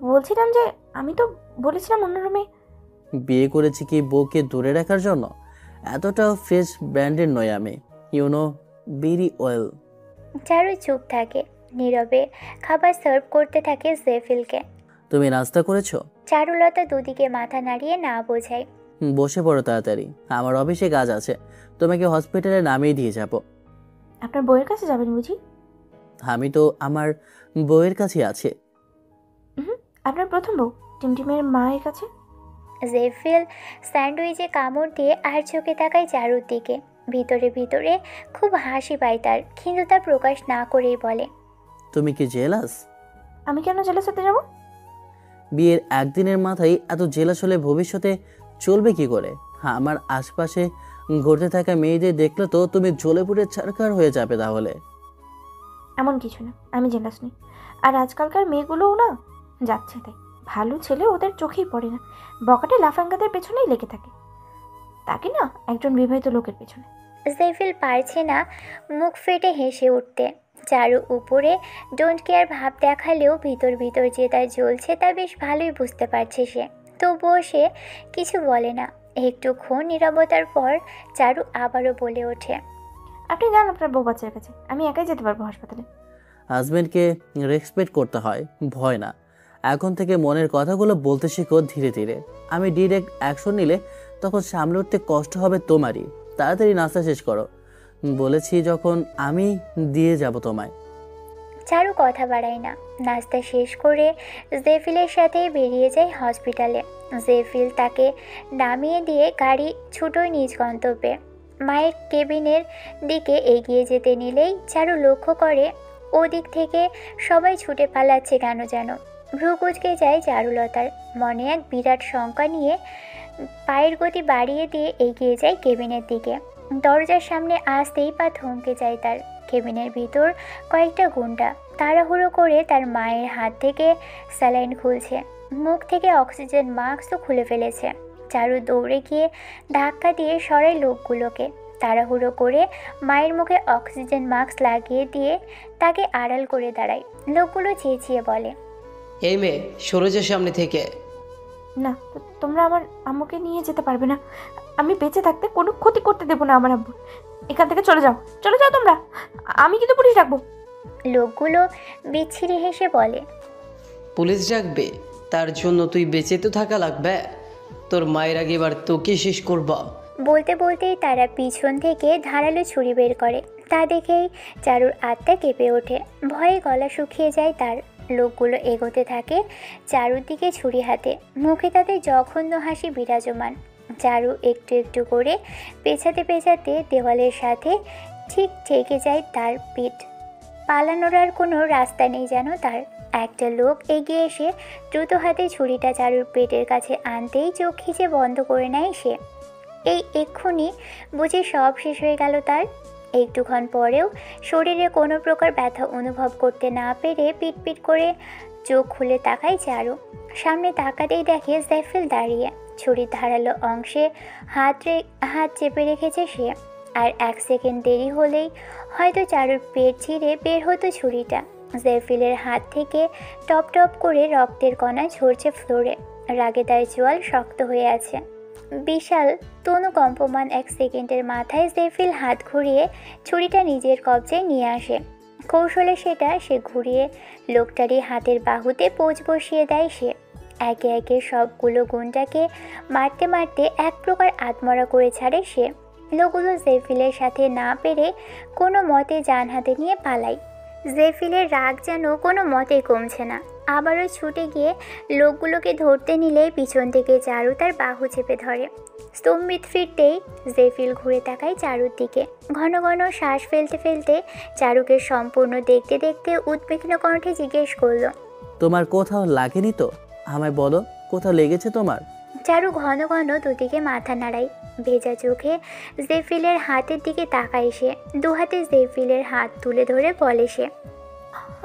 বলছিলাম যে আমি তো বলেছিলাম অন্য রুমে। বিয়ে করেছি কি বউকে দূরে রাখার জন্য? এতটা ফ্রেশ ব্র্যান্ডের নয় আমি, ইউনো ভেরি ওয়েল। চারু চুপ থাকে, নীরবে খাবার সার্ভ করতে থাকে জেফিলকে। তুমি নাস্তা করেছো? চারুলতা দুদিকে মাথা নাড়িয়ে না বোঝায়। বসে পড়ো তাড়াতাড়ি, আমার অফিসে কাজ আছে, তোমাকে হসপিটালে নামিয়ে দিয়ে যাব। আপনার বইয়ের কাছে যাবেন বুঝি? আমি তো আমার বউয়ের কাছে আছে। আপনার প্রথম বউ টিমটিমের মায়ের কাছে। জেফিল স্যান্ডউইচে কামড় দিয়ে আর চোখে তাকায় চারুর দিকে। ভিতরে ভিতরে খুব হাসি পায় তার, কিন্তু তা প্রকাশ না করেই বলে, তুমি কি জেলাস? আমি কেন জেলাস হতে যাব? বিয়ের একদিনের মাথায় এত জেলাস হলে ভবিষ্যতে চলবে কি করে? আমার আশপাশে ঘটে থাকা মেয়েদের দেখলে তো তুমি জ্বলে পুড়ে ছারখার হয়ে যাবে। তাহলে এমন কিছু না, আমি জেলাস নই। আর আজকালকার মেয়েগুলোও না যাচ্ছে তাই, ভালো ছেলে ওদের চোখেই পড়ে না, বকাটে লাফাঙ্গাদের পেছনেই লেগে থাকে, তাকে না একজন বিবাহিত লোকের পেছনে। জেফিল পারছে না মুখ ফেটে হেসে উঠতে। চারু উপরে ডোন্ট কেয়ার ভাব দেখালেও ভিতর ভিতর যে তার জ্বলছে তা বেশ ভালোই বুঝতে পারছে সে। তবুও সে কিছু বলে না। একটুক্ষণ নীরবতার পর চারু আবারও বলে ওঠে, আপনি যান আপনার বউ বাচ্চার কাছে, আমি একাই যেতে পারবো হাসপাতালে। হাজবেন্ডকে রেসপেক্ট করতে হয়, ভয় না। এখন থেকে মনের কথাগুলো বলতে শিখো ধীরে ধীরে। আমি ডিরেক্ট অ্যাকশন নিলে তখন সামলে উঠতে কষ্ট হবে তোমারই। তাড়াতাড়ি নাস্তা শেষ করো, বলেছি যখন আমি দিয়ে যাব তোমায়। চারু কথা বাড়ায় না। নাস্তা শেষ করে জেফিলের সাথে বেরিয়ে যায় হসপিটালে। জেফিল তাকে নামিয়ে দিয়ে গাড়ি ছুটোয় নিজ গন্তব্যে। মায়ের কেবিনের দিকে এগিয়ে যেতে নিলেই চারু লক্ষ্য করে ওদিক থেকে সবাই ছুটে পালাচ্ছে কেন যেন। ভ্রু কুঁচকে যায় চারুলতার, মনে এক বিরাট শঙ্কা নিয়ে পায়ের গতি বাড়িয়ে দিয়ে এগিয়ে যায় কেবিনের দিকে। দরজার সামনে আসতেই পা থমকে যায় তার। কেবিনের ভিতর কয়েকটা গুন্ডা তাড়াহুড়ো করে তার মায়ের হাত থেকে স্যালাইন খুলছে, মুখ থেকে অক্সিজেন মাস্কও খুলে ফেলেছে। চারু দৌড়ে গিয়ে ধাক্কা দিয়ে সরায় লোকগুলোকে। তাড়াহুড়ো করে মায়ের মুখে অক্সিজেন মাস্ক লাগিয়ে দিয়ে তাকে আড়াল করে দাঁড়ায়। লোকগুলো চেঁচিয়ে বলে, এই মেয়ে সরে যা সামনে থেকে। না, তোমরা আমার আম্মুকে নিয়ে যেতে পারবে না, আমি বেঁচে থাকতে কোনো ক্ষতি করতে দেবো না আমার আব্বু। এখান থেকে চলে যাও, চলে যাও তোমরা, আমি কিন্তু পুলিশ রাখবো। লোকগুলো বিচ্ছিরি হেসে বলে, পুলিশ ডাকবে? তার জন্য তুই বেঁচে তো থাকা লাগবে। তোর মায়ের আগে এবার তোকে শেষ করবা। বলতে বলতেই তারা পিছন থেকে ধারালো ছুরি বের করে। তা দেখেই চারুর আত্মা কেঁপে ওঠে, ভয়ে গলা শুকিয়ে যায় তার। লোকগুলো এগোতে থাকে চারুর দিকে ছুরি হাতে, মুখে তাদের জঘন্য হাসি বিরাজমান। চারু একটু একটু করে পেছাতে পেছাতে দেওয়ালের সাথে ঠিক ঠেকে যায় তার পিঠ। পালানোর আর কোনো রাস্তা নেই যেন তার। একটা লোক এগিয়ে এসে দ্রুত হাতে ছুরিটা চারুর পেটের কাছে আনতেই চোখ খিচে বন্ধ করে নেয় সে। এই এক্ষুনি বুঝি সব শেষ হয়ে গেল তার। একটুক্ষণ পরেও শরীরে কোনো প্রকার ব্যথা অনুভব করতে না পেরে পিটপিট করে চোখ খুলে তাকায় চারু। সামনে তাকাতেই দেখে জেফিল দাঁড়িয়ে, ছুরির ধারালো অংশে হাত চেপে রেখেছে সে। আর এক সেকেন্ড দেরি হলেই হয়তো চারুর পেট ছিঁড়ে বের হতো ছুরিটা। জেফিলের হাত থেকে টপ টপ করে রক্তের কণা ঝরছে ফ্লোরে। রাগে তার চোয়াল শক্ত হয়ে আছে। বিশাল তনুকম্পমান 1 সেকেন্ডের মাথায় জেফিল হাত ঘুরিয়ে ছুরিটা নিজের কবজায় নিয়ে আসে। কৌশলে সেটা সে ঘুরিয়ে লোকটারই হাতের বাহুতে পোঁচ বসিয়ে দেয় সে। একে একে সবগুলো গুন্ডাকে মারতে মারতে এক প্রকার আত্মরা করে ছাড়ে সে। লোকগুলো জেফিলের সাথে না পেরে কোনো মতে জান হাতে নিয়ে পালায়। জেফিলের রাগ যেন কোনো মতেই কমছে না। আবারও ছুটে গিয়ে লোকগুলোকে ধরতে নিলে পিছন থেকে চারু তার বাহু চেপে ধরে। স্তম্ভিত ফিরতেই জেফিল ঘুরে তাকায় চারুর দিকে। ঘন ঘন শ্বাস ফেলতে ফেলতে চারুকে সম্পূর্ণ দেখতে দেখতে উদ্বিগ্ন কণ্ঠে জিজ্ঞেস করলো, তোমার কোথাও লাগেনি তো? আমায় বলো, কোথাও লেগেছে তোমার? চারু ঘন ঘন দুদিকে মাথা নাড়ায়। ভেজা চোখে জেফিলের হাতের দিকে তাকায় সে। দুহাতে জেফিলের হাত তুলে ধরে বলে সে,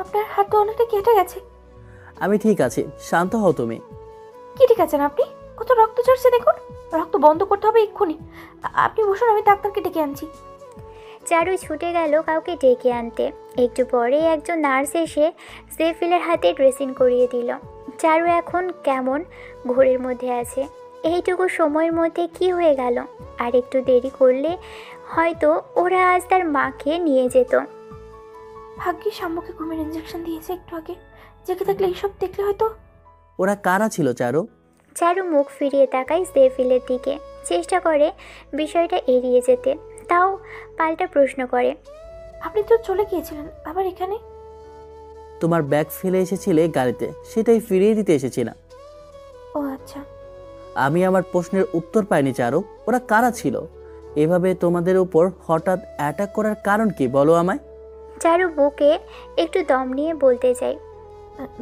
আপনার হাত তো অনেকটা কেটে গেছে। আমি ঠিক আছি, শান্ত হও তুমি। কি ঠিক আছেন আপনি? কত রক্ত ঝরছে দেখুন। রক্ত বন্ধ করতে হবে এক্ষুনি। আপনি বসুন, আমি ডাক্তারকে ডেকে আনছি। চারু ছুটে গেল কাউকে ডেকে আনতে। একটু পরে একজন নার্স এসে জেফিলের হাতে ড্রেসিং করিয়ে দিল। চারু এখন কেমন ঘোরের মধ্যে আছে। এইটুকু সময়ের মধ্যে কি হয়ে গেল? আর একটু দেরি করলে হয়তো ওরা আজ তার মাকে নিয়ে যেত। ভাগ্যে শাম্মুকে ঘুমের ইঞ্জেকশন দিয়েছে একটু আগে। জেগে থাকলে এইসব দেখলে হয়তো। ওরা কারা ছিল চারু? চারু মুখ ফিরিয়ে তাকায় জেফিলের দিকে। চেষ্টা করে বিষয়টা এড়িয়ে যেতে, তাও পাল্টা প্রশ্ন করে, আপনি তো চলে গিয়েছিলেন, আবার এখানে? তোমার ব্যাগ ফেলে এসেছিলে গাড়িতে, সেটাই ফিরিয়ে দিতে এসেছিলাম। ও আচ্ছা। আমি আমার প্রশ্নের উত্তর পাইনি চারু। ওরা কারা ছিল? এভাবে তোমাদের উপর হঠাৎ অ্যাটাক করার কারণ কি বলো আমায়? চারু বুকে একটু দম নিয়ে বলতে চাই,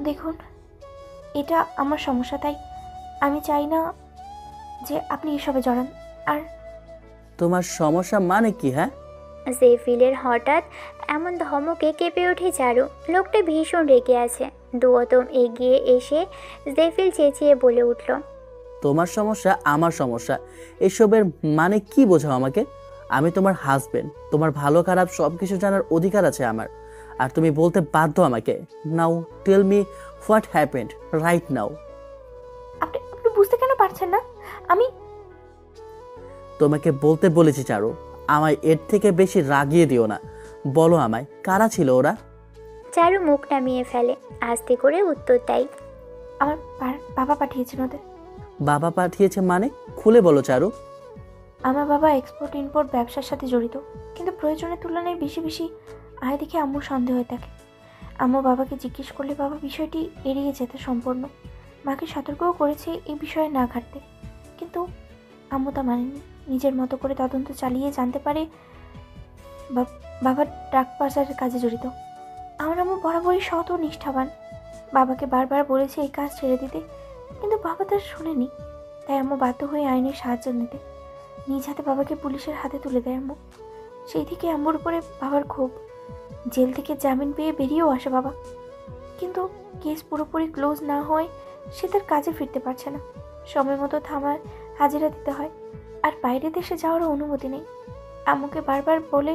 দেখুন, এটা আমার সমস্যা, তাই আমি চাই না যে আপনি এসবে জড়ান। আর তোমার সমস্যা মানে কি? হ্যাঁ, জেফিলের হঠাৎ এমন ধমকে কেঁপে ওঠে চারু। লোকটা ভীষণ রেগে আছে। দু কদম এগিয়ে এসে জেফিল চেঁচিয়ে বলে উঠল, তোমার সমস্যা আমার সমস্যা, এসবের মানে কি বোঝাও আমাকে? আমি তোমার হাজবেন্ড, তোমার ভালো খারাপ সব কিছু জানার অধিকার আছে আমার। আর তুমি বলতে বাধ্য আমাকে। Now tell me what happened right now. আপনি আপনি বুঝতে কেন পারছেন না? আমি তোমাকে বলতে বলেছি চারু, আমায় এর থেকে বেশি রাগিয়ে দিও না। বলো আমায়, কারা ছিল ওরা? চারু মুখ নামিয়ে ফেলে। আস্তে করে উত্তর দেয়, আমার বাবা পাঠিয়েছেন ওদের। বাবা পাঠিয়েছে মানে? খুলে বলো চারু। আমার বাবা এক্সপোর্ট ইম্পোর্ট ব্যবসার সাথে জড়িত, কিন্তু প্রয়োজনের তুলনায় বেশি বেশি আয় দেখে আম্মুর সন্দেহ হয়ে থাকে। আম্মু বাবাকে জিজ্ঞেস করলে বাবা বিষয়টি এড়িয়ে যেতে সম্পূর্ণ। মাকে সতর্কও করেছে এই বিষয়ে না ঘাটতে, কিন্তু আম্মু তা মানেনি। নিজের মতো করে তদন্ত চালিয়ে জানতে পারে বাবা ট্রাক পাচারের কাজে জড়িত। আমার আম্মু বরাবরই সৎ ও নিষ্ঠাবান। বাবাকে বারবার বলেছে এই কাজ ছেড়ে দিতে, কিন্তু বাবা তার শোনেনি। তাই আম্মু বাধ্য হয়ে আইনের সাহায্য নিতে নিজ হাতে বাবাকে পুলিশের হাতে তুলে দেয় আম্মু। সেই থেকে আম্মুর উপরে বাবার ক্ষোভ। জেল থেকে জামিন পেয়ে বেরিয়েও আসে বাবা, কিন্তু কেস পুরোপুরি ক্লোজ না হয়ে সে তার কাজে ফিরতে পারছে না। সময় মতো থামার হাজিরা দিতে হয়, আর বাইরে দেশে যাওয়ারও অনুমতি নেই। আম্মুকে বারবার বলে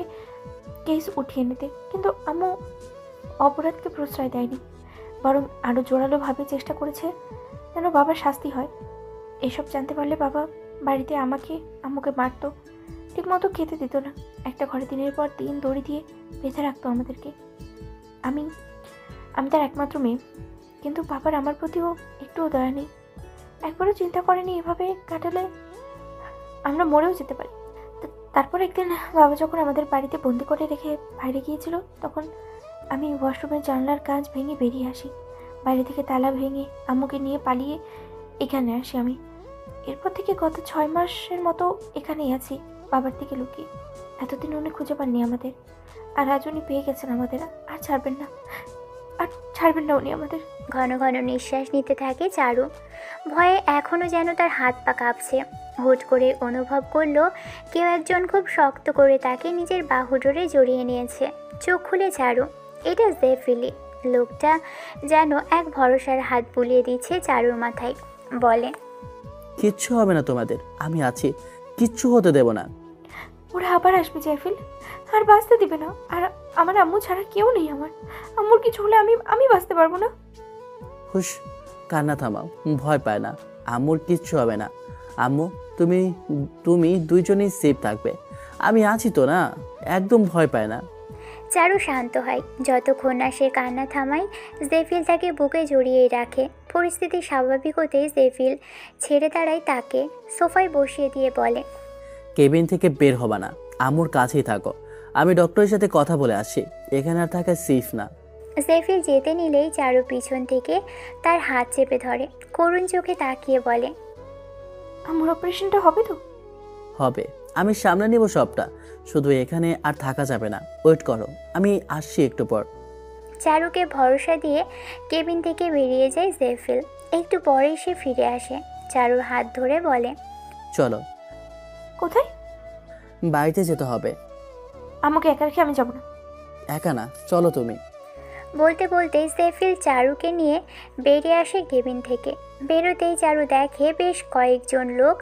কেস উঠিয়ে নিতে, কিন্তু আম্মু অপরাধকে প্রশ্রয় দেয়নি, বরং আরও জোরালোভাবে চেষ্টা করেছে যেন বাবার শাস্তি হয়। এসব জানতে পারলে বাবা বাড়িতে আম্মুকে মারতো, ঠিকমতো খেতে দিত না। একটা ঘরে দিনের পর দিন দড়ি দিয়ে বেঁধে রাখতো আমাদেরকে। আমি তার একমাত্র মেয়ে, কিন্তু বাবার আমার প্রতিও একটুও দয়া নেই। একবারও চিন্তা করেনি এভাবে কাটালে আমরা মরেও যেতে পারি। তারপর একদিন বাবা যখন আমাদের বাড়িতে বন্দি করে রেখে বাইরে গিয়েছিল, তখন আমি ওয়াশরুমের জানলার কাঁচ ভেঙে বেরিয়ে আসি। বাইরে থেকে তালা ভেঙে আম্মুকে নিয়ে পালিয়ে এখানে আসি আমি। এরপর থেকে গত 6 মাসের মতো এখানেই আছি, বাবার থেকে লুকিয়ে। এতদিন উনি খুঁজে পাননি আমাদের, আর আজ উনি পেয়ে গেছেন আমাদের। আর ছাড়বেন না উনি আমাদের। ঘন ঘন নিঃশ্বাস নিতে থাকে চারু। ভয়ে এখনও যেন তার হাত পা কাঁপছে। হুট করে অনুভব করলো কেউ একজন খুব শক্ত করে তাকে নিজের বাহু জোরে জড়িয়ে নিয়েছে। চোখ খুলে চারু, এটা জেফিলি। লোকটা যেন এক ভরসার হাত বুলিয়ে দিচ্ছে চারুর মাথায়। বলে, কিচ্ছু হবে না তোমাদের, আমি আছি, কিচ্ছু হতে দেব না। ওরা আবার আসবে জেফিল, আর বাঁচতে দিবে না। আর আমার আম্মু ছাড়া কেউ নেই। আমার আম্মুর কিছু হলে আমি বাঁচতে পারবো না। হুশ, কান্না থামাও, ভয় পায় না, আম্মুর কিচ্ছু হবে না। আম্মু, তুমি তুমি দুইজনেই সেফ থাকবে। আমি আছি তো না, একদম ভয় পায় না। চারু শান্ত হয়। যতক্ষণ না সে কান্না থামায়, জেফিল তাকে বুকে জড়িয়ে রাখে। পরিস্থিতি স্বাভাবিক হতেই জেফিল ছেড়ে দাঁড়ায় তাকে, সোফায় বসিয়ে দিয়ে বলে, কেবিন থেকে বের হবা না, আম্মুর কাছেই থাকো। আমি ডক্টরের সাথে কথা বলে আসি, এখানে আর থাকা সেফ না। জেফিল যেতে নিলেই চারু পিছন থেকে তার হাত চেপে ধরে, করুণ চোখে তাকিয়ে বলে, আমার অপারেশনটা হবে তো? হবে, আমি সামনে নিব সবটা। শুধু এখানে আর থাকা যাবে না, ওয়েট করো, আমি আসছি একটু পর। চারুকে ভরসা দিয়ে কেবিন থেকে বেরিয়ে যায় জেফিল। একটু পরেই সে ফিরে আসে, চারুর হাত ধরে বলে, চলো, কোথায়? বাড়িতে যেতে হবে। আমাকে একা রেখে আমি যাব না। একা না, চলো তুমি। বলতে বলতেই জেফিল চারুকে নিয়ে বেরিয়ে আসে কেবিন থেকে। বেরোতেই চারু দেখে বেশ কয়েকজন লোক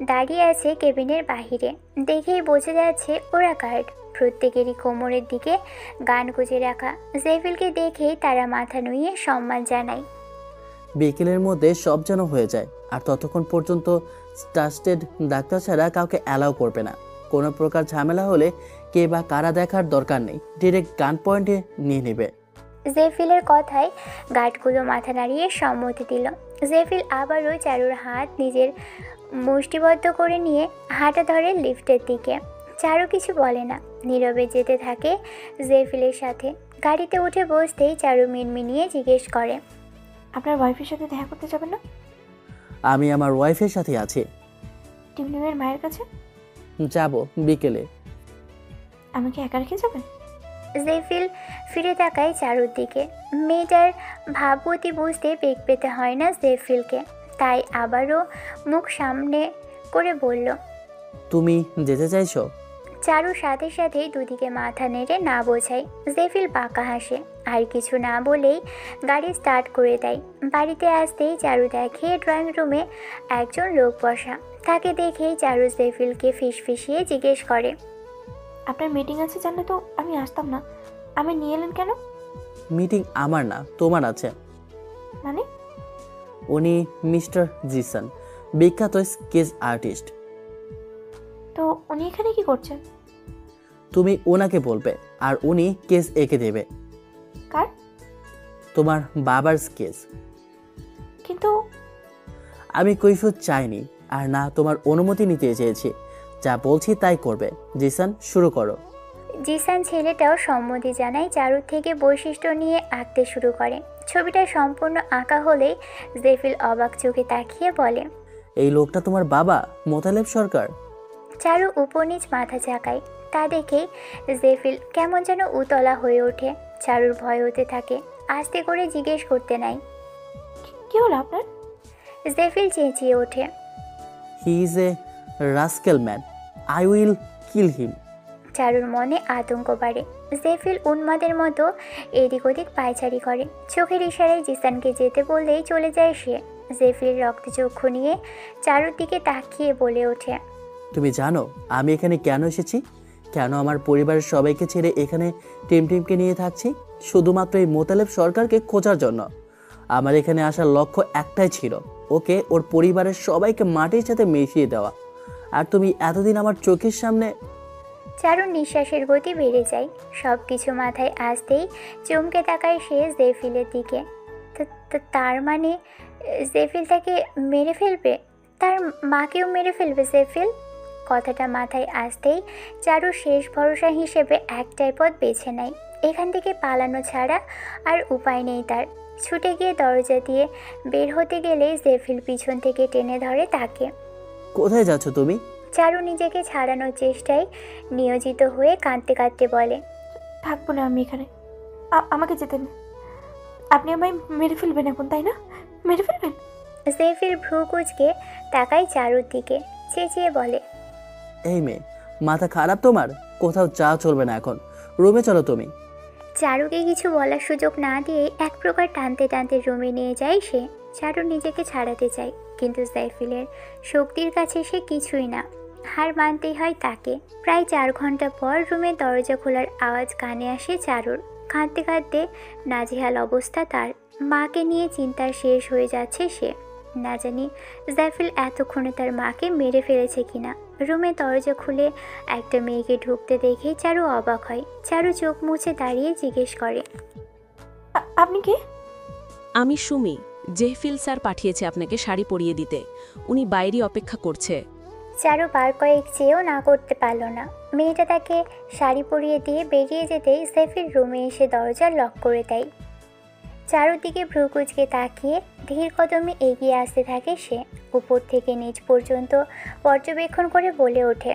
দাঁড়িয়ে আছে কেবিনের বাহিরে। দেখেই বোঝা যাচ্ছে ওরা গার্ড। প্রত্যেকেরই কোমরের দিকে গান গুজে রাখা। জেফিলকে দেখেই তারা মাথা নুইয়ে সম্মান জানায়। বিকেলের মধ্যে সব যেন হয়ে যায়, আর ততক্ষণ পর্যন্ত ট্রাস্টেড ডাক্তার ছাড়া কাউকে অ্যালাউ করবে না। কোনো প্রকার ঝামেলা হলে কে বা কারা দেখার দরকার নেই, ডিরেক্ট গান পয়েন্টে নিয়ে নেবে। জেফিলের কথায় গার্ডগুলো মাথা নাড়িয়ে সম্মতি দিল। জেফিল আবারও চারুর হাত নিজের মুষ্টিবদ্ধ করে নিয়ে হাঁটা ধরে লিফটের দিকে। চারু কিছু বলে না, নীরবে যেতে থাকে জেফিলের সাথে। গাড়িতে উঠে বসতেই চারু মিনমিনিয়ে জিজ্ঞেস করে, আপনার ওয়াইফের সাথে দেখা করতে যাবেন না? আমি আমার ওয়াইফের সাথে আছি। টিমটিমের মায়ের কাছে যাব বিকেলে। আমাকে একা রেখে যাবেন? জেফিল ফিরে তাকায় চারুর দিকে। মেয়েটার ভাবগতি বুঝতে বেগ পেতে হয় না জেফিলকে, তাই আবারও মুখ সামনে করে বলল, তুমি যেতে চাইছো? চারু সাথে সাথেই দুদিকে মাথা নেড়ে না বোঝায়। জেফিল বাঁকা হাসে, আর কিছু না বলেই গাড়ি স্টার্ট করে দেয়। বাড়িতে আসতেই চারু দেখে ড্রয়িং রুমে একজন লোক বসা। তাকে দেখেই চারু জেফিলকে ফিসফিসিয়ে জিজ্ঞেস করে, আপনার মিটিং আছে জানলে তো আমি আসতাম না, আমি নিয়ে এলেন কেন? মিটিং আমার না, তোমার আছে। মানে? উনি মিস্টার জিসান, বিখ্যাত স্কেচ আর্টিস্ট। তো উনি এখানে কি করছেন? তুমি ওনাকে বলবে, আর উনি কেস এঁকে দেবে। কার? তোমার বাবার স্কেচ। কিন্তু আমি কৈফিয়ত চাইনি, আর না তোমার অনুমতি নিতে চেয়েছি। যা বলছি তাই করবে। জিসান, শুরু করো। জিসান ছেলেটাও সম্মতি জানায়। চারুর থেকে বৈশিষ্ট্য নিয়ে আঁকতে শুরু করে। ছবিটা সম্পূর্ণ আঁকা হলেই জেফিল অবাক চোখে তাকিয়ে বলে, এই লোকটা তোমার বাবা, মোতালেব সরকার? চারু উপনিচ মাথা ঝাঁকায়। তা দেখেই জেফিল কেমন যেন উতলা হয়ে ওঠে। চারুর ভয় হতে থাকে, আস্তে করে জিজ্ঞেস করতে নাই। কি হলো আপনার? জেফিল চেঁচিয়ে ওঠে, he is a rascal man, I will kill him. চারুর মনে আতঙ্ক বাড়ে। জেফিল উন্মাদের মতো এদিক ওদিক পায়চারি করে। চোখের ইশারায় জিসানকে যেতে বললেই চলে যায় সে। জেফিল রক্তচক্ষু নিয়ে চারুর দিকে তাকিয়ে বলে ওঠে, তুমি জানো আমি এখানে কেন এসেছি? কেন আমার পরিবারের সবাইকে ছেড়ে এখানে টিমকে নিয়ে থাকছি? শুধুমাত্র এই মোতালেব সরকারকে খোঁজার জন্য। আমার এখানে আসার লক্ষ্য একটাই ছিল, ওকে ওর পরিবারের সবাইকে মাটির সাথে মিশিয়ে দেওয়া। আর তুমি এতদিন আমার চোখের সামনে। চারুর নিঃশ্বাসের গতি বেড়ে যায়। সব কিছু মাথায় আসতেই চমকে তাকায় সে জেফিলের দিকে। তার মানে জেফিল তাকে মেরে ফেলবে? তার মাকেও মেরে ফেলবে জেফিল? কথাটা মাথায় আসতেই চারু শেষ ভরসা হিসেবে একটাই পথ বেছে নেয়। এখান থেকে পালানো ছাড়া আর উপায় নেই তার। ছুটে গিয়ে দরজা দিয়ে বের হতে গেলেই জেফিল পিছন থেকে টেনে ধরে তাকে। কোথায় যাচ্ছ তুমি? চারু নিজেকে ছাড়ানোর চেষ্টায় নিয়োজিত হয়ে কাঁদতে কাঁদতে বলে, থাকবো না আমি এখানে, আমাকে যেতে দিন। আপনি আমায় মেরে ফেলবেন এখন, তাই না? মেরে ফেলবেন? জেফিল ভ্রু কুঁচকে তাকায় চারুর দিকে, চেঁচিয়ে বলে, এই মেয়ে, মাথা খারাপ তোমার? কোথাও চা চলবে না এখন, রুমে চলো তুমি। চারুকে কিছু বলার সুযোগ না দিয়ে এক প্রকার টানতে টানতে রুমে নিয়ে যায় সে। চারু নিজেকে ছাড়াতে চায়, কিন্তু জেফিলের শক্তির কাছে সে কিছুই না। হার মানতেই হয় তাকে। প্রায় 4 ঘন্টা পর রুমে দরজা খোলার আওয়াজ কানে আসে চারুর। কাঁদতে কাঁদতে নাজেহাল অবস্থা তার। মাকে নিয়ে চিন্তার শেষ হয়ে যাচ্ছে সে। না জানি জাইফিল এতক্ষণে তার মাকে মেরে ফেলেছে কিনা। রুমে দরজা খুলে একটা মেয়েকে ঢুকতে দেখে চারু অবাক হয়। চারু চোখ মুছে দাঁড়িয়ে জিজ্ঞেস করে, আপনি কে? আমি সুমি। জেহফিল স্যার পাঠিয়েছে আপনাকে শাড়ি পরিয়ে দিতে। উনি বাইরে অপেক্ষা করছে। চারু বার কয়েক চেয়েও না করতে পারল না। মেয়েটা তাকে শাড়ি পরিয়ে দিয়ে বেরিয়ে যেতেই জাইফিল রুমে এসে দরজা লক করে দেয়। চারুদিকে ভ্রুকুচকে তাকিয়ে ধীর কদমে এগিয়ে আসতে থাকে সে। উপর থেকে নিচ পর্যন্ত পর্যবেক্ষণ করে বলে ওঠে,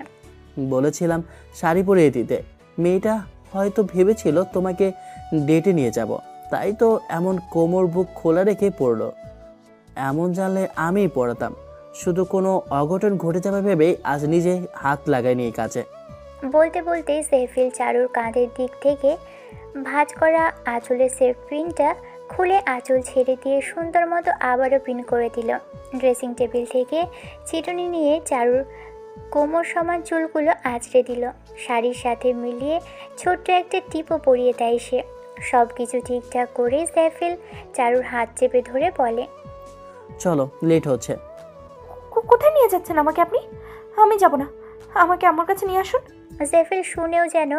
বলেছিলাম শাড়ি পরিয়ে দিতে। মেয়েটা হয়তো ভেবেছিল তোমাকে ডেটে নিয়ে যাব, তাই তো এমন কোমর বুক খোলা রেখে পড়লো। এমন জানলে আমিই পড়াতাম। শুধু কোনো অঘটন ঘটে যাবে ভেবেই আজ নিজে হাত লাগায়নি এই কাজে। বলতে বলতে জাইফিল চারুর কাঁধের দিক থেকে ভাঁজ করা আঁচলের সেফ পিনটা খুলে আঁচল ছেড়ে দিয়ে সুন্দর মতো আবারও পিন করে দিল। ড্রেসিং টেবিল থেকে চিটুনি নিয়ে চারুর কোমর সমান চুলগুলো আঁচড়ে দিল। শাড়ির সাথে মিলিয়ে ছোট্ট একটা টিপও পরিয়ে দেয় সে। সব কিছু ঠিকঠাক করে জাইফিল চারুর হাত চেপে ধরে বলে, চলো, লেট হচ্ছে। কোথায় নিয়ে যাচ্ছেন আমাকে আপনি? আমি যাব না, আমাকে আমার কাছে নিয়ে আসুন। জাইফিল শুনেও যেন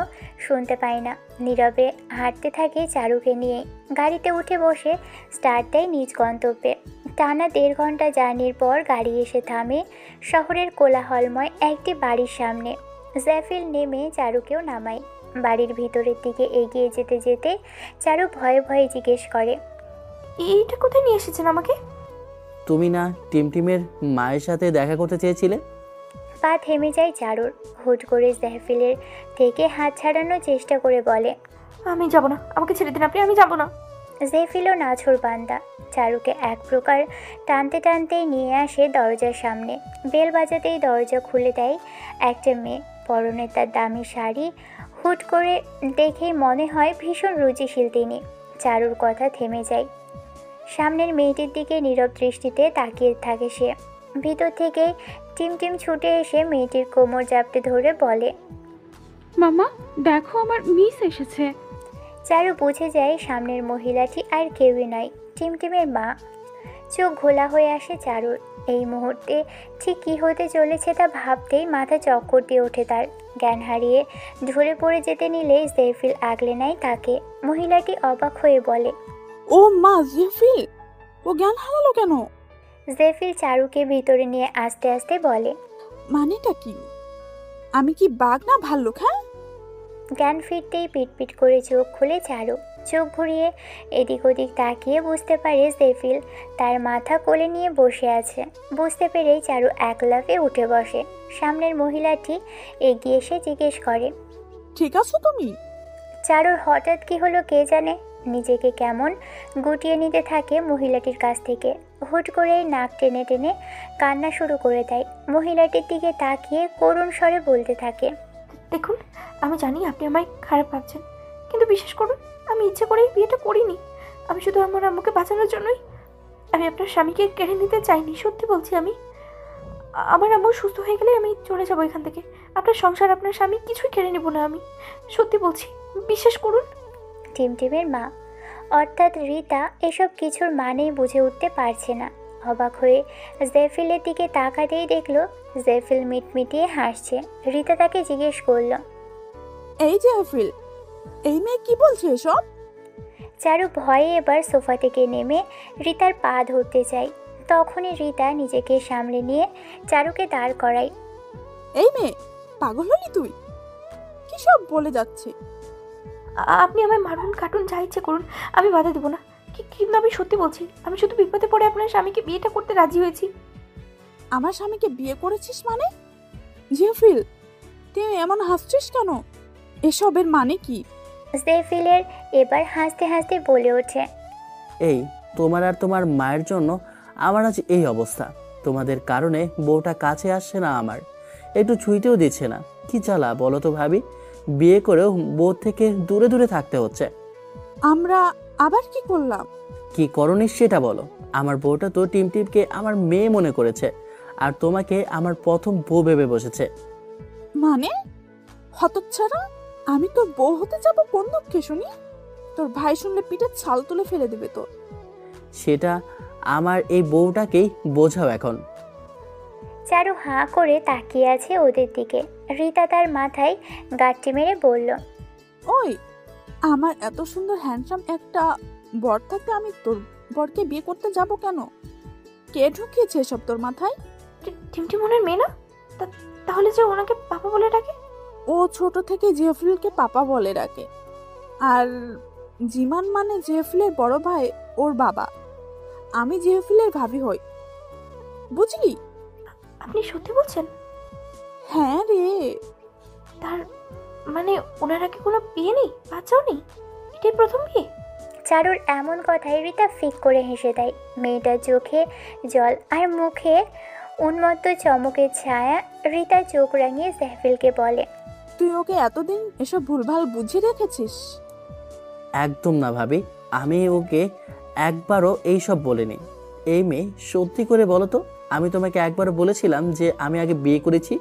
শুনতে পায় না, নীরবে হাঁটতে থাকে চারুকে নিয়ে। গাড়িতে উঠে বসে স্টার্ট দেয় নিজ গন্তব্যে। টানা 1.5 ঘন্টা জার্নির পর গাড়ি এসে থামে শহরের কোলাহলময় একটি বাড়ির সামনে। জাইফিল নেমে চারুকেও নামায়। বাড়ির ভিতরের দিকে এগিয়ে যেতে যেতে চারু ভয়ে ভয়ে জিজ্ঞেস করে, এইটা কোথায় নিয়ে এসেছেন আমাকে? তুমি না টিমটিমের মায়ের সাথে দেখা করতে চেয়েছিলে? পা থেমে যায় চারুর। হুট করে জাইফিলের থেকে হাত ছাড়ানোর চেষ্টা করে বলে, আমি যাব না, আমাকে ছেড়ে দিন আপনি, আমি যাব না। জাইফিলও নাছোড় বান্দা। চারুকে এক প্রকার টানতে টানতেই নিয়ে আসে দরজার সামনে। বেল বাজাতেই দরজা খুলে দেয় একটা মেয়ে। পরনে তার দামি শাড়ি। হুট করে দেখেই মনে হয় ভীষণ রুচিশীল তিনি। চারুর কথা থেমে যায়। সামনের মেয়েটির দিকে নীরব দৃষ্টিতে তাকিয়ে থাকে সে। ভিতর থেকে টিমটিম ছুটে এসে মেয়েটির কোমর জাপটে ধরে বলে, মামা দেখো আমার মিস এসেছে। চারু বুঝে যায় সামনের মহিলাটি আর কেউই নয়, টিমটিমের মা। চোখ ঘোলা হয়ে আসে চারুর। এই মুহূর্তে ঠিক কী হতে চলেছে তা ভাবতেই মাথা চক্কর দিয়ে ওঠে তার। জ্ঞান হারিয়ে ঢলে পড়ে যেতে নিলেই জাইফিল আগলে নেয় তাকে। মহিলাটি অবাক হয়ে বলে, ও মা, জেফিল ও জ্ঞান হারালো কেন? জাইফিল চারুকে ভিতরে নিয়ে আস্তে আস্তে বলে, মানেটা কি? আমি কি বাঘ না ভাল্লুক? হ্যাঁ, জ্ঞান ফিরতেই পিটপিট করে চোখ খুলে চারু। চোখ ঘুরিয়ে এদিক ওদিক তাকিয়ে বুঝতে পারে জাইফিল তার মাথা কোলে নিয়ে বসে আছে। বুঝতে পেরেই চারু এক লাফে উঠে বসে। সামনের মহিলাটি এগিয়ে এসে জিজ্ঞেস করে, ঠিক আছো তুমি? চারুর হঠাৎ কি হলো কে জানে, নিজেকে কেমন গুটিয়ে নিতে থাকে মহিলাটির কাছ থেকে। হুট করেই নাক টেনে টেনে কান্না শুরু করে দেয়। মহিলাটির দিকে তাকিয়ে করুণ স্বরে বলতে থাকে, দেখুন, আমি জানি আপনি আমায় খারাপ ভাবছেন, কিন্তু বিশ্বাস করুন আমি ইচ্ছে করেই বিয়েটা করিনি। আমি শুধু আমার আম্মুকে বাঁচানোর জন্যই। আমি আপনার স্বামীকে কেড়ে নিতে চাইনি, সত্যি বলছি। আমার আম্মু সুস্থ হয়ে গেলে আমি চলে যাবো এখান থেকে। আপনার সংসার, আপনার স্বামী কিছুই কেড়ে নেব না আমি, সত্যি বলছি, বিশ্বাস করুন। টিমটিমের মা অর্থাৎ রীতা এসব কিছুর মানেই বুঝে উঠতে পারছে না। অবাক হয়ে জাইফিলের দিকে তাকাতেই দেখলো জাইফিল মিটমিটিয়ে হাসছে। রীতা তাকে জিজ্ঞেস করলো, এই জেফিল, এই মেয়ে কি বলছে এসব? চারু ভয়ে এবার সোফা থেকে নেমে রীতার পা ধরতে চায়। তখনই রীতা নিজেকে সামলে নিয়ে চারুকে দাঁড় করায়। এই মেয়ে, পাগল হলি তুই? কি সব বলে যাচ্ছে? আপনি আমায় মারুন, কাটুন, যা ইচ্ছে করুন, আমি বাধা দেবো না। কিন্তু আমি সত্যি বলছি, আমি শুধু বিপদে পড়ে আপনার স্বামীকে বিয়েটা করতে রাজি হয়েছি। আমার স্বামীকে বিয়ে করেছিস মানে? জেফিল, তুই এমন হাসছিস কেন? এসবের মানে কি? জাইফিলের এবার হাসতে হাসতে বলে ওঠে, এই তোমার আর তোমার মায়ের জন্য আমার আজ এই অবস্থা। তোমাদের কারণে বউটা কাছে আসছে না, আমার একটু ছুঁইতেও দিচ্ছে না। কি জ্বালা বলো তো ভাবি, বিয়ে করেও বউ থেকে দূরে দূরে থাকতে হচ্ছে। আমরা আবার কি করলাম? কি করনি সেটা বলো। আমার বউটা তো টিমটিমকে আমার মেয়ে মনে করেছে, আর তোমাকে আমার প্রথম বউ ভেবে বসেছে। মানে হতচ্ছাড়া, আমি তোর বউ হতে যাব কোন দুঃখে শুনি? তোর ভাই শুনলে পিঠে ছাল তুলে ফেলে দেবে তোর। সেটা আমার এই বউটাকেই বোঝাও এখন। চারু হাঁ করে তাকিয়ে আছে ওদের দিকে। রিতা তার মাথায় গাঁটটি মেরে বলল, ওই, আমার এত সুন্দর হ্যান্ডসাম একটা বর থাকতে আমি তোর বরকে বিয়ে করতে যাব কেন? কে ঢুকিয়েছে এসব তোর মাথায়? টিমটিমনের মেয়ে না? তাহলে যে ওনাকে পাপা বলে ডাকে? ও ছোট থেকে জেফরিলকে পাপা বলে ডাকে, আর জিমান মানে জেফরিলের বড় ভাই, ওর বাবা। আমি জেফরিলের ভাবি হই, বুঝলি? আপনি সত্যি বলছেন? হ্যাঁ রে। তার মানে ওনার আগে কোনো বিয়ে নেই, বাচ্চাও নেই, এটাই প্রথম বিয়ে? চারুর এমন কথায় রিতা ফিক করে হেসে দেয়। মেয়েটার চোখে জল আর মুখে উন্মত্ত চমকের ছায়া। রিতা চোখ রাঙিয়ে জেফিলকে বলে, তুই ওকে এতদিন এসব ভুলভাল বুঝিয়ে রেখেছিস? একদম না ভাবি, আমি ওকে একবারও এইসব বলিনি। এই মেয়ে, সত্যি করে বলো তো, আমি তোমাকে একবারও বলেছিলাম যে আমি আগে বিয়ে করেছি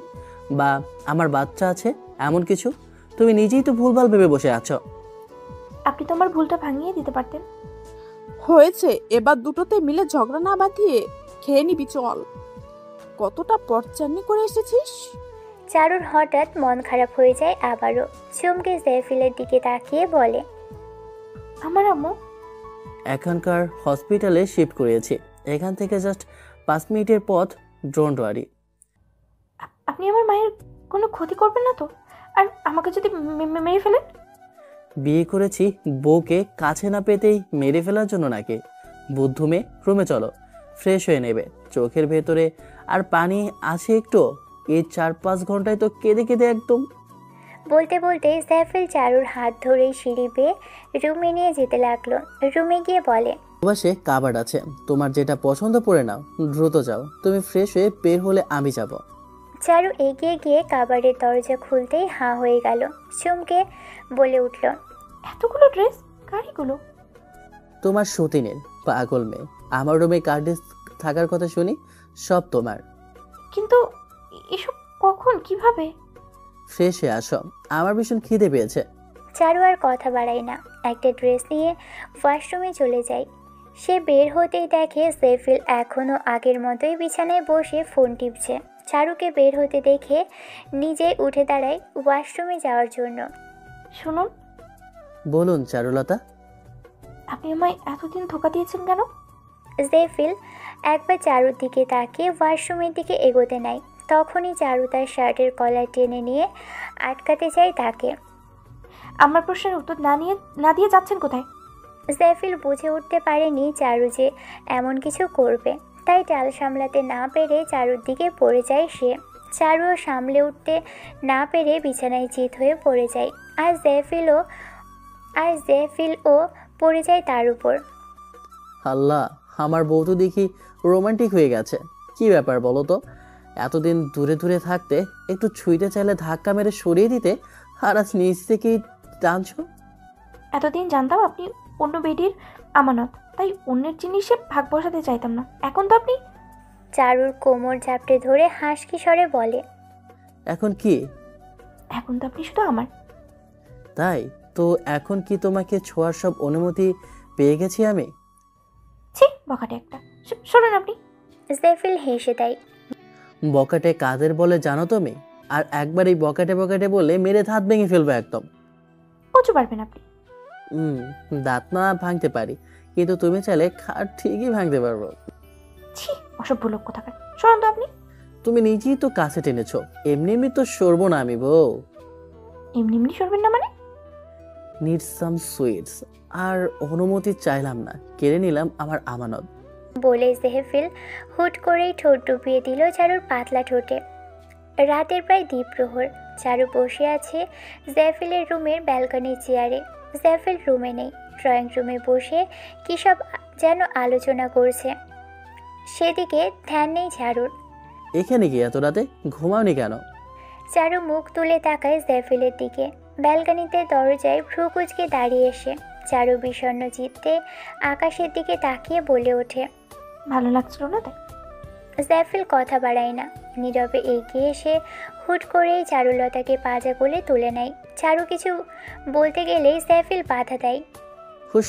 বা আমার বাচ্চা আছে এমন কিছু? তুমি নিজেই তো ভুলভাল ভেবে বসে আছো। আপনি তো আমার ভুলটা ভাঙিয়ে দিতে পারতেন। হয়েছে, এবার দুটোতে মিলে ঝগড়া না বাঁধিয়ে খেয়ে নিবি চল। কতটা পথচারণি করে এসেছিস। চারুর হঠাৎ মন খারাপ হয়ে যায় আবারও। চমকে জেফিলের দিকে তাকিয়ে বলে, আমার আম্মু? এখানকার হসপিটালে শিফট করিয়েছি, এখান থেকে জাস্ট 5 মিনিটের পথ। Don't worry. আপনি আমার মায়ের কোনো ক্ষতি করবেন না তো? আর আমাকে যদি মেরে ফেলেন? বিয়ে করেছি বউকে কাছে না পেতেই মেরে ফেলার জন্য নাকি? বুদ্ধ মেয়ে, রুমে চলো, ফ্রেশ হয়ে নেবে। চোখের ভেতরে আর পানি আছে একটু? এই 4-5 ঘন্টায় তো কেঁদে কেঁদে একদম। বলতে বলতে জেফিল চারুর হাত ধরেই সিঁড়ি বেয়ে রুমে নিয়ে যেতে লাগলো। রুমে গিয়ে বলে, পাশে কাবার্ড আছে, তোমার যেটা পছন্দ পড়ে নাও, দ্রুত যাও। তুমি ফ্রেশ হয়ে বের হলে আমি যাব। চারু এগিয়ে গিয়ে কাবারের দরজা খুলতেই হাঁ হয়ে গেল। চমকে বলে উঠল, এতগুলো ড্রেস? গাড়িগুলো? তোমার সতীনের পাগল মেয়ে, আমার রুমে কার্ডে থাকার কথা শুনি সব তোমার। কিন্তু এসব কখন, কিভাবে? ফ্রেশ হয়ে আসো, আমার ভীষণ খিদে পেয়েছে। চারু আর কথা বাড়ায় না, একটা ড্রেস নিয়ে ওয়াশরুমে চলে যায়। সে বের হতেই দেখে জেফিল এখনও আগের মতোই বিছানায় বসে ফোন টিপছে। চারুকে বের হতে দেখে নিজে উঠে দাঁড়ায় ওয়াশরুমে যাওয়ার জন্য। শুনুন, বলুন চারুলতা। আপনি আমায় এতদিন ধোকা দিয়েছেন কেন? জেফিল একবার চারুর দিকে তাকিয়ে ওয়াশরুমের দিকে এগোতে নেয়। তখনই চারু তার শার্টের কলার টেনে নিয়ে আটকাতে চায় তাকে। আমার প্রশ্নের উত্তর না দিয়ে যাচ্ছেন কোথায়? জেফিল বুঝে উঠতে পারেনি চারু যে এমন কিছু করবে, তাই টাল সামলাতে না পেরে চারুর দিকে পড়ে যায় সে। চারুও সামলে উঠতে না পেরে বিছানায় চিত হয়ে পড়ে যায়। আর জেফিলও পড়ে যায় তার উপর। আল্লাহ, আমার বউ তো দেখি রোমান্টিক হয়ে গেছে। কি ব্যাপার বলো তো? এতদিন দূরে দূরে থাকতে একটু ছুঁইতে চাইলে ধাক্কা মেরে সরিয়ে দিতে, আর আজ নিজ থেকেই টানছো। এতদিন জানতাম আপনি অন্য বেডির আমানত, তাই অন্যের জিনিসে ভাগ বসাতে চাইতাম না। এখন তো আপনি... চারুর কোমর ঝাপটে ধরে হাসকি স্বরে বলে, এখন কি? এখন তো আপনি শুধু আমার। তাই তো এখন কি তোমাকে ছোঁয়ার সব অনুমতি পেয়ে গেছি আমি? ছি, বখাটে একটা। শোনেন আপনি। জেফিল হেসে দেয়। বকাটে কাদের বলে জানো তুমি? আর একবার এই বকাটে বকাটে বলে মেরে দাঁত ভেঙে ফেলবো একদম। কচু পারবেন আপনি? দাঁত না ভাঙতে পারি, কিন্তু তুমি চাইলে খাট ঠিকই ভাঙতে পারবো। ছি, অসভ্য লোক কোথাকার। শোনেন তো আপনি। তুমি নিজেই তো কাছে টেনেছো, এমনি এমনি তো সরবো না আমি বউ। এমনি এমনি সরবেন না মানে? Need some sweets. আর অনুমতি চাইলাম না, কেড়ে নিলাম আমার আমানত। বলে জেফিল হুট করেই ঠোঁট ডুবিয়ে দিল চারুর পাতলা ঠোঁটে। রাতের প্রায় দ্বিপ্রহর। চারু বসে আছে জেফিলের রুমের ব্যালকনির চেয়ারে। জেফিল রুমে নেই, ড্রয়িং রুমে বসে কী সব যেন আলোচনা করছে। সেদিকে ধ্যান নেই চারুর। এখানে কি এত রাতে? ঘুমাওনি কেন? চারু মুখ তুলে তাকায় জেফিলের দিকে। ব্যালকনিতে দরজায় ভ্রু কুঁচকে দাঁড়িয়ে এসে চারু বিষণ্ণ চিত্তে আকাশের দিকে তাকিয়ে বলে ওঠে, ভালো লাগছিল না তাই। জেফিল কথা বাড়ায় না, নীরবে এগিয়ে এসে হুট করেই চারুলতাকে পাজা কোলে তুলে নেয়। চারু কিছু বলতে গেলেই জেফিল বাধা দেয়। হুশ,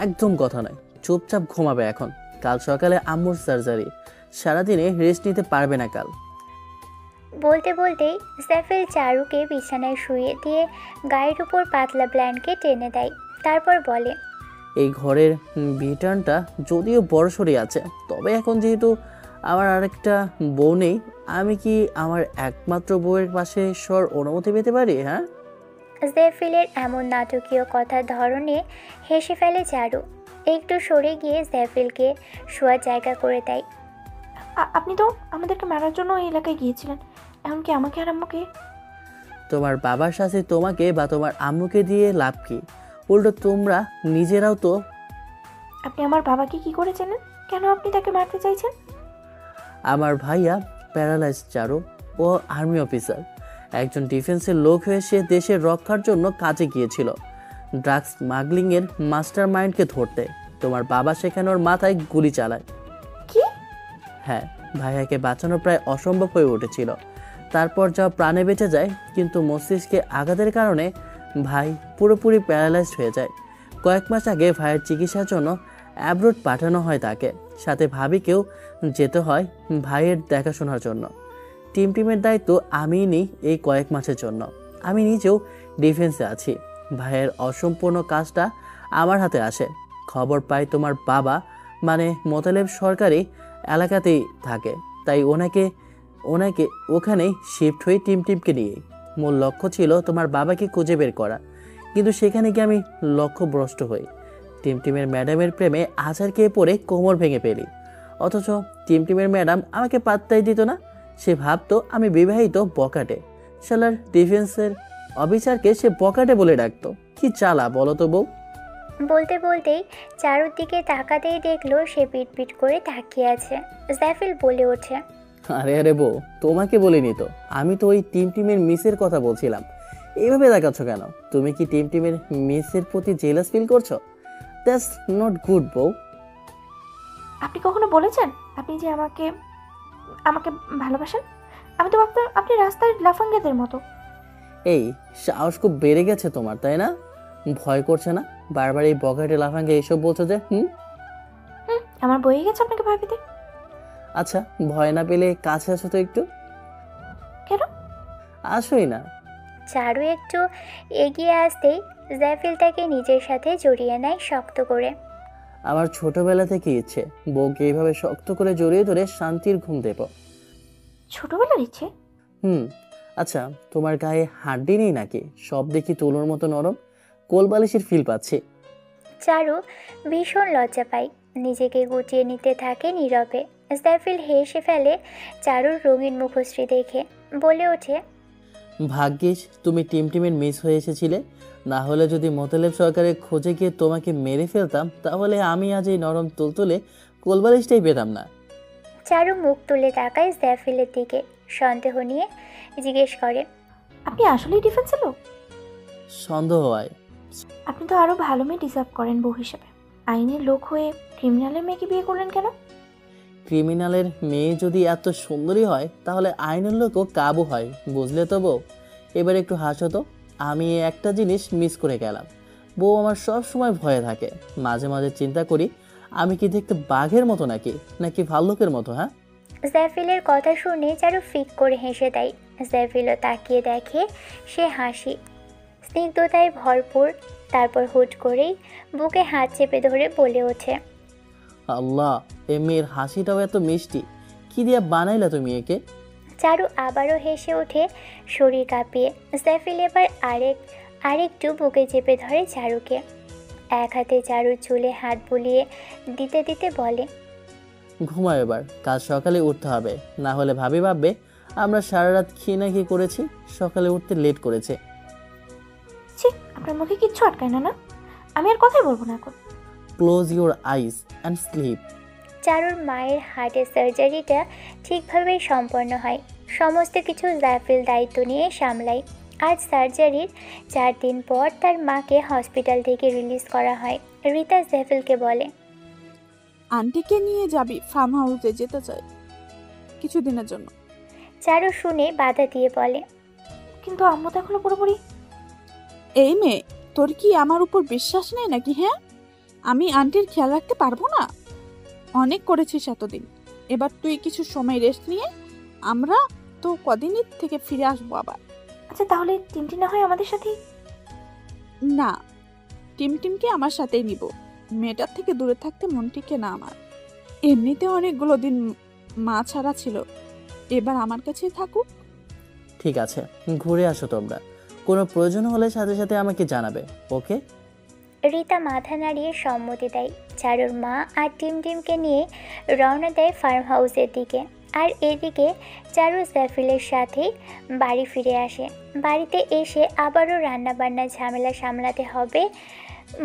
একদম কথা নয়, চুপচাপ ঘুমাবে এখন। কাল সকালে আম্মুর সার্জারি, সারাদিনে রেস্ট নিতে পারবে না কাল। বলতে বলতেই সাইফুল চারুকে বিছানায় শুয়ে দিয়ে গায়ের উপর পাতলা ব্ল্যাঙ্কেট টেনে দেয়। তারপর বলে, এই ঘরের বিটানটা যদিও বড়সড়ই আছে, তবে এখন যেহেতু আমার আরেকটা বউ নেই, আমি কি আমার একমাত্র বউয়ের পাশে ঈশ্বর অনুমতি পেতে পারি? হ্যাঁ। জেফিলের এমন নাটকীয় কথার ধরনে হেসে ফেলে চারু। একটু সরে গিয়ে জেফিলকে শোয়ার জায়গা করে দেয়। আপনি তো আমাদেরকে মারার জন্য ওই এলাকায় গিয়েছিলেন, এমনকি আমাকে আর আম্মুকে। তোমার বাবার সাথে তোমাকে বা তোমার আম্মুকে দিয়ে লাভ কি? উল্টো তোমরা নিজেরাও তো। আপনি আমার বাবাকে কি করে চেনেন? কেন আপনি তাকে মারতে চাইছেন? আমার ভাইয়া প্যারালাইজ চারু, ও আর্মি অফিসার, একজন ডিফেন্সের লোক হয়ে সে দেশের রক্ষার জন্য কাজে গিয়েছিল ড্রাগস স্মাগলিংয়ের মাস্টার মাইন্ডকে ধরতে। তোমার বাবা সেখানে ওর মাথায় গুলি চালায়। কি? হ্যাঁ, ভাইয়াকে বাঁচানো প্রায় অসম্ভব হয়ে উঠেছিল। তারপর যা প্রাণে বেঁচে যায়, কিন্তু মস্তিষ্কে আঘাতের কারণে ভাই পুরোপুরি প্যারালাইজড হয়ে যায়। কয়েক মাস আগে ভাইয়ের চিকিৎসার জন্য অ্যাব্রোড পাঠানো হয় তাকে, সাথে ভাবিকেও যেতে হয় ভাইয়ের দেখাশোনার জন্য। টিমের দায়িত্ব আমিই নিই এই কয়েক মাসের জন্য। আমি নিজেও ডিফেন্সে আছি, ভাইয়ের অসম্পূর্ণ কাজটা আমার হাতে আসে। খবর পাই তোমার বাবা মানে মোতালেব সরকারি এলাকাতেই থাকে, তাই ওনাকে ওখানেই শিফট হয়ে টিমকে নিয়ে। মূল লক্ষ্য ছিল তোমার বাবাকে খুঁজে বের করা, কিন্তু সেখানে গিয়ে আমি লক্ষ্যভ্রষ্ট হই। টিমের ম্যাডামের প্রেমে আছাড় খেয়ে পড়ে কোমর ভেঙে ফেলি। অথচ টিমের ম্যাডাম আমাকে পাত্তাই দিত না। সে ভাবতো আমি বিবাহিত বকাটে। শালার ডিফেন্সের অফিসারকে সে বকাটে বলে ডাকতো। কি চালা বলো তো বউ? বলতে বলতেই চারুর দিকে তাকাতেই দেখলো সে পিটপিট করে তাকিয়ে আছে। জাফিল বলে ওঠে, আরে আরে বউ, তোমাকে বলিনি তো, আমি তো ওই টিমের মিসের কথা বলছিলাম। এইভাবে দেখাচ্ছ কেন? তুমি কি টিমের মিসের প্রতি জেলাস ফিল করছো? দ্যাটস নট গুড বউ। আপনি কখনো বলেছেন আপনি যে আমাকে ভালোবাসেন? আমি তো ভাবতাম আপনি রাস্তায় লাফাঙ্গেদের মতো। এই সাহস খুব বেড়ে গেছে তোমার, তাই না? ভয় করছে না বারবার এই বকাটে লাফাঙ্গে এইসব বলছো যে? আমার বয়ে গেছে আপনাকে ভয় পেতে। আচ্ছা, ভয় না পেলে কাছে আসো তো একটু। কেন? আসোই না। চারু একটু এগিয়ে আসতেই জাফিল তাকে নিজের সাথে জড়িয়ে নেয় শক্ত করে। আমার ছোটবেলা থেকে ইচ্ছে বউকে এইভাবে শক্ত করে জড়িয়ে ধরে শান্তির ঘুম দেব। ছোটবেলার ইচ্ছে? আচ্ছা, তোমার গায়ে হাড্ডি নেই নাকি? সব দেখি তুলোর মতো নরম, কোলবালিশের ফিল পাচ্ছি। চারু ভীষণ লজ্জা পায়, নিজেকে গুটিয়ে নিতে থাকে নীরবে। জাফিল হেসে ফেলে চারুর রঙিন মুখশ্রী দেখে, বলে ওঠে, ভাগ্যিস তুমি টিমের মিস হয়ে এসেছিলে, না হলে যদি মোতালেব সরকারের খোঁজে গিয়ে তোমাকে মেরে ফেলতাম, তাহলে আমি আজ এই নরম তুলতুলে কোলবালিশটাই পেতাম না। চারু মুখ তুলে তাকায় জাফিলের দিকে, সন্দেহ নিয়ে জিজ্ঞেস করে, আপনি আসলেই ডিফেন্সের লোক? সন্দেহ হয়। আপনি তো আরো ভালো মেয়ে ডিজার্ভ করেন বউ হিসেবে। আইনের লোক হয়ে ক্রিমিনালের মেয়েকে বিয়ে করলেন কেন? ক্রিমিনালের মেয়ে যদি এত সুন্দরী হয়, তাহলে আইনের লোকও কাবু হয়, বুঝলে তো বউ? এবার একটু হাসো তো। আমি একটা জিনিস মিস করে গেলাম, বউ আমার সব সময় ভয়ে থাকে। মাঝে মাঝে চিন্তা করি, আমি কি দেখতে বাঘের মতো নাকি ভাল্লুকের মতো? হ্যাঁ। জাফিলের কথা শুনে চারু ফিক করে হেসে দেয়। জাফিলও তাকিয়ে দেখে সে হাসি স্নিগ্ধতায় ভরপুর। তারপর হুট করেই বুকে হাত চেপে ধরে বলে ওঠে, আল্লাহ, এ মেয়ের হাসিটাও এত মিষ্টি, কি দিয়া বানাইলা তুমি একে? চারু আবারও হেসে ওঠে শরীর কাঁপিয়ে। জাফিল এবার আরেকটু বুকে চেপে ধরে চারুকে। এক হাতে চারুর চুলে হাত বুলিয়ে দিতে দিতে বলে, ঘুমাও এবার, কাল সকালে উঠতে হবে, না হলে ভাববে আমরা সারা রাত কি না কি করেছি, সকালে উঠতে লেট করেছে। ছি, আপনার মুখে কিচ্ছু আটকায় না? না, আমি আর কথাই বলবো না এখন। Close your eyes and sleep. চারুর মায়ের হার্টের সার্জারিটা ঠিকভাবেই সম্পন্ন হয়। সমস্ত কিছু জাফিল দায়িত্ব নিয়ে সামলায়। আজ সার্জারির 4 দিন পর তার মাকে হসপিটাল থেকে রিলিজ করা হয়। রিতা জাফিলকে বলে, আন্টিকে নিয়ে যাবি, ফার্ম হাউসে যেতে চাই কিছুদিনের জন্য। চারু শুনে বাধা দিয়ে বলে, কিন্তু আম্মু তো এখনো পুরোপুরি। এই মেয়ে, তোর কি আমার উপর বিশ্বাস নেই নাকি? হ্যাঁ, আমি আন্টির খেয়াল রাখতে পারবো না? অনেক করেছিস এতদিন, এবার তুই কিছু সময় রেস্ট নিয়ে আমরা তো কদিনই থেকে ফিরে আসবো আবার। আচ্ছা তাহলে টিমটি না হয় আমাদের সাথেই? না, টিমকে আমার সাথেই নিব। মেয়েটার থেকে দূরে থাকতে মন টিকে না আমার। এমনিতে অনেকগুলো দিন মা ছাড়া ছিল, এবার আমার কাছেই থাকুক। ঠিক আছে, ঘুরে আসো তোমরা। কোনো প্রয়োজন হলে সাথে সাথে আমাকে জানাবে, ওকে? রিতা মাথা নাড়িয়ে সম্মতি দেয়। চারুর মা আর টিমকে নিয়ে রওনা দেয় ফার্ম হাউসের দিকে। আর এদিকে চারু জাফিলের সাথেই বাড়ি ফিরে আসে। বাড়িতে এসে আবারও রান্নাবান্নার ঝামেলা সামলাতে হবে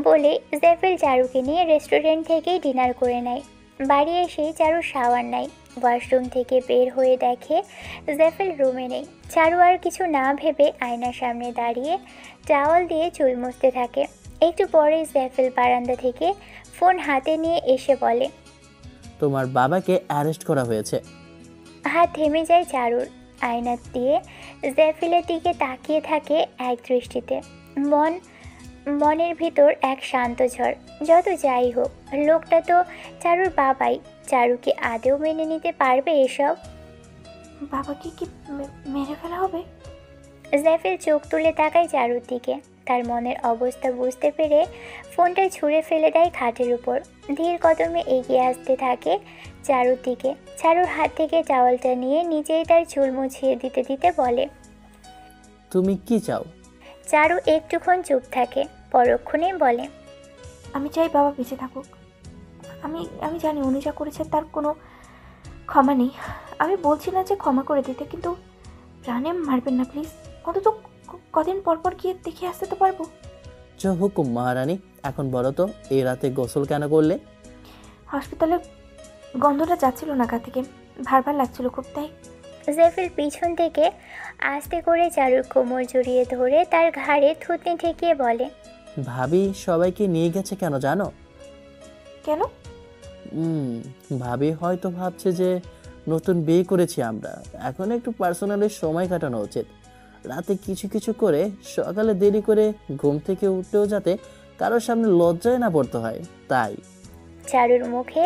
বলে জাফিল চারুকে নিয়ে রেস্টুরেন্ট থেকেই ডিনার করে নেয়। বাড়ি এসেই চারু শাওয়ার নেয়। ওয়াশরুম থেকে বের হয়ে দেখে জাফিল রুমে নেই। চারু আর কিছু না ভেবে আয়নার সামনে দাঁড়িয়ে টাওয়াল দিয়ে চুল মুছতে থাকে। একটু পরেই জাফিল বারান্দা থেকে ফোন হাতে নিয়ে এসে বলে, তোমার বাবাকে অ্যারেস্ট করা হয়েছে। হাত থেমে যায় চারুর। আয়না দিয়ে জাফিলের দিকে তাকিয়ে থাকে এক দৃষ্টিতে। মনের ভিতর এক শান্ত ঝড়। যত যাই হোক, লোকটা তো চারুর বাবাই। চারু কি আদেও মেনে নিতে পারবে এসব? বাবাকে কি মেরে ফেলা হবে? জাফিল চোখ তুলে তাকায় চারুর দিকে। তার মনের অবস্থা বুঝতে পেরে ফোনটা ছুঁড়ে ফেলে দেয় খাটের উপর। ধীর কদমে এগিয়ে আসতে থাকে চারুর দিকে। চারুর হাত থেকে টাওয়ালটা নিয়ে নিজেই তার চুল মুছিয়ে দিতে দিতে বলে, তুমি কি চাও? চারু একটুক্ষণ চুপ থাকে, পরক্ষণেই বলে, আমি চাই বাবা বেঁচে থাকুক। আমি জানি উনি যা করেছে তার কোনো ক্ষমা নেই। আমি বলছি না যে ক্ষমা করে দিতে, কিন্তু প্রাণে মারবেন না প্লিজ। অন্তত কদিন পর পর গিয়ে দেখে আসতে তো পারবো। যা হুকুম মহারানী। এখন বলো তো, এই রাতে গোসল কেন করলে? হসপিটালে গন্ধটা যাচ্ছিল না গা থেকে, ভার লাগছিল খুব, তাই। জাফিল পিছন থেকে আস্তে করে চারুর কোমর জড়িয়ে ধরে তার ঘাড়ে থুতনি ঠেকিয়ে বলে, ভাবি সবাইকে নিয়ে গেছে কেন জানো? কেন? ভাবি হয়তো ভাবছে যে নতুন বিয়ে করেছি আমরা, এখন একটু পার্সোনালি সময় কাটানো উচিত। রাতে কিছু কিছু করে সকালে দেরি করে ঘুম থেকে উঠতেও যাতে কারোর সামনে লজ্জায় না পড়তে হয়, তাই। চারুর মুখে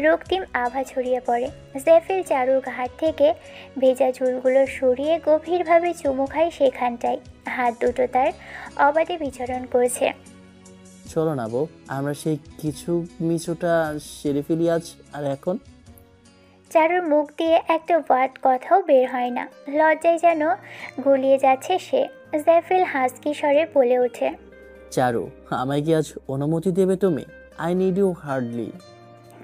রক্তিম আভা ছড়িয়ে পড়ে। জাফিল চারুর ঘাট থেকে ভেজা চুলগুলো সরিয়ে গভীরভাবে চুমু খায় সেখানটায়। হাত দুটো তার অবাধে বিচরণ করছে। চলো না বউ, আমরা সেই কিছু মিছুটা সেরে ফেলি আজ আর এখন। চারুর মুখ দিয়ে একটা ওয়ার্ড কথাও বের হয় না। লজ্জায় যেন গুলিয়ে যাচ্ছে সে। জাফিল হাসকি স্বরে বলে ওঠে, চারু, আমায় কি আজ অনুমতি দেবে তুমি? I need you hardly.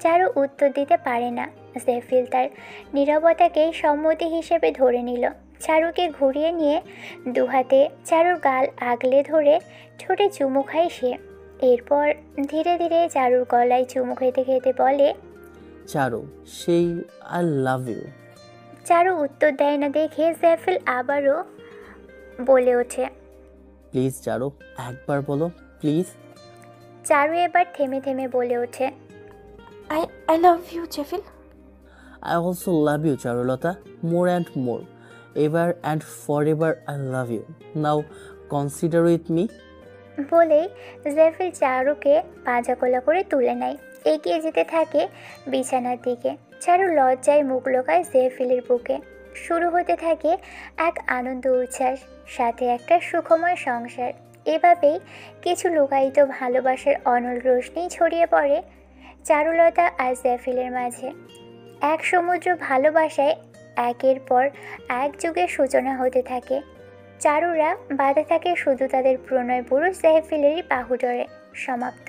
Charu উত্তর দিতে পারে না। জাফিল তার নীরবতাকেই সম্মতি হিসেবে ধরে নিল। চারুকে ঘুরিয়ে নিয়ে দুহাতে চারুর গাল আগলে ধরে ঠোঁটে চুমু খায় সে। এরপর ধীরে ধীরে চারুর গলায় চুমু খেতে খেতে বলে, চারু, সেই আই লাভ ইউ। চারু উত্তর দেয় না দেখে জাফিল আবারও বলে ওঠে, প্লিজ চারু, একবার বলো প্লিজ। চারু এবার থেমে থেমে বলে ওঠে, আই লাভ ইউ জাফিল। I also love you, Charulata, more and more. Ever and forever, I love you. Now, consider with me. বলেই জাফিল চারুকে পাঁজাকোলা করে তুলে নেয়। এগিয়ে যেতে থাকে বিছানার দিকে। চারু লজ্জায় মুখ লোকায় জাফিলের বুকে। শুরু হতে থাকে এক আনন্দ উচ্ছ্বাস, সাথে একটা সুখময় সংসার। এভাবেই কিছু লুকায়িত ভালোবাসার অনল রোশনি ছড়িয়ে পড়ে চারুলতা আর জাফিলের মাঝে। এক সমুদ্র ভালোবাসায় একের পর এক যুগের সূচনা হতে থাকে। চারুরা বাঁধা থাকে শুধু তাদের প্রণয় পুরুষ জাফিলেরই বাহুডোরে। সমাপ্ত।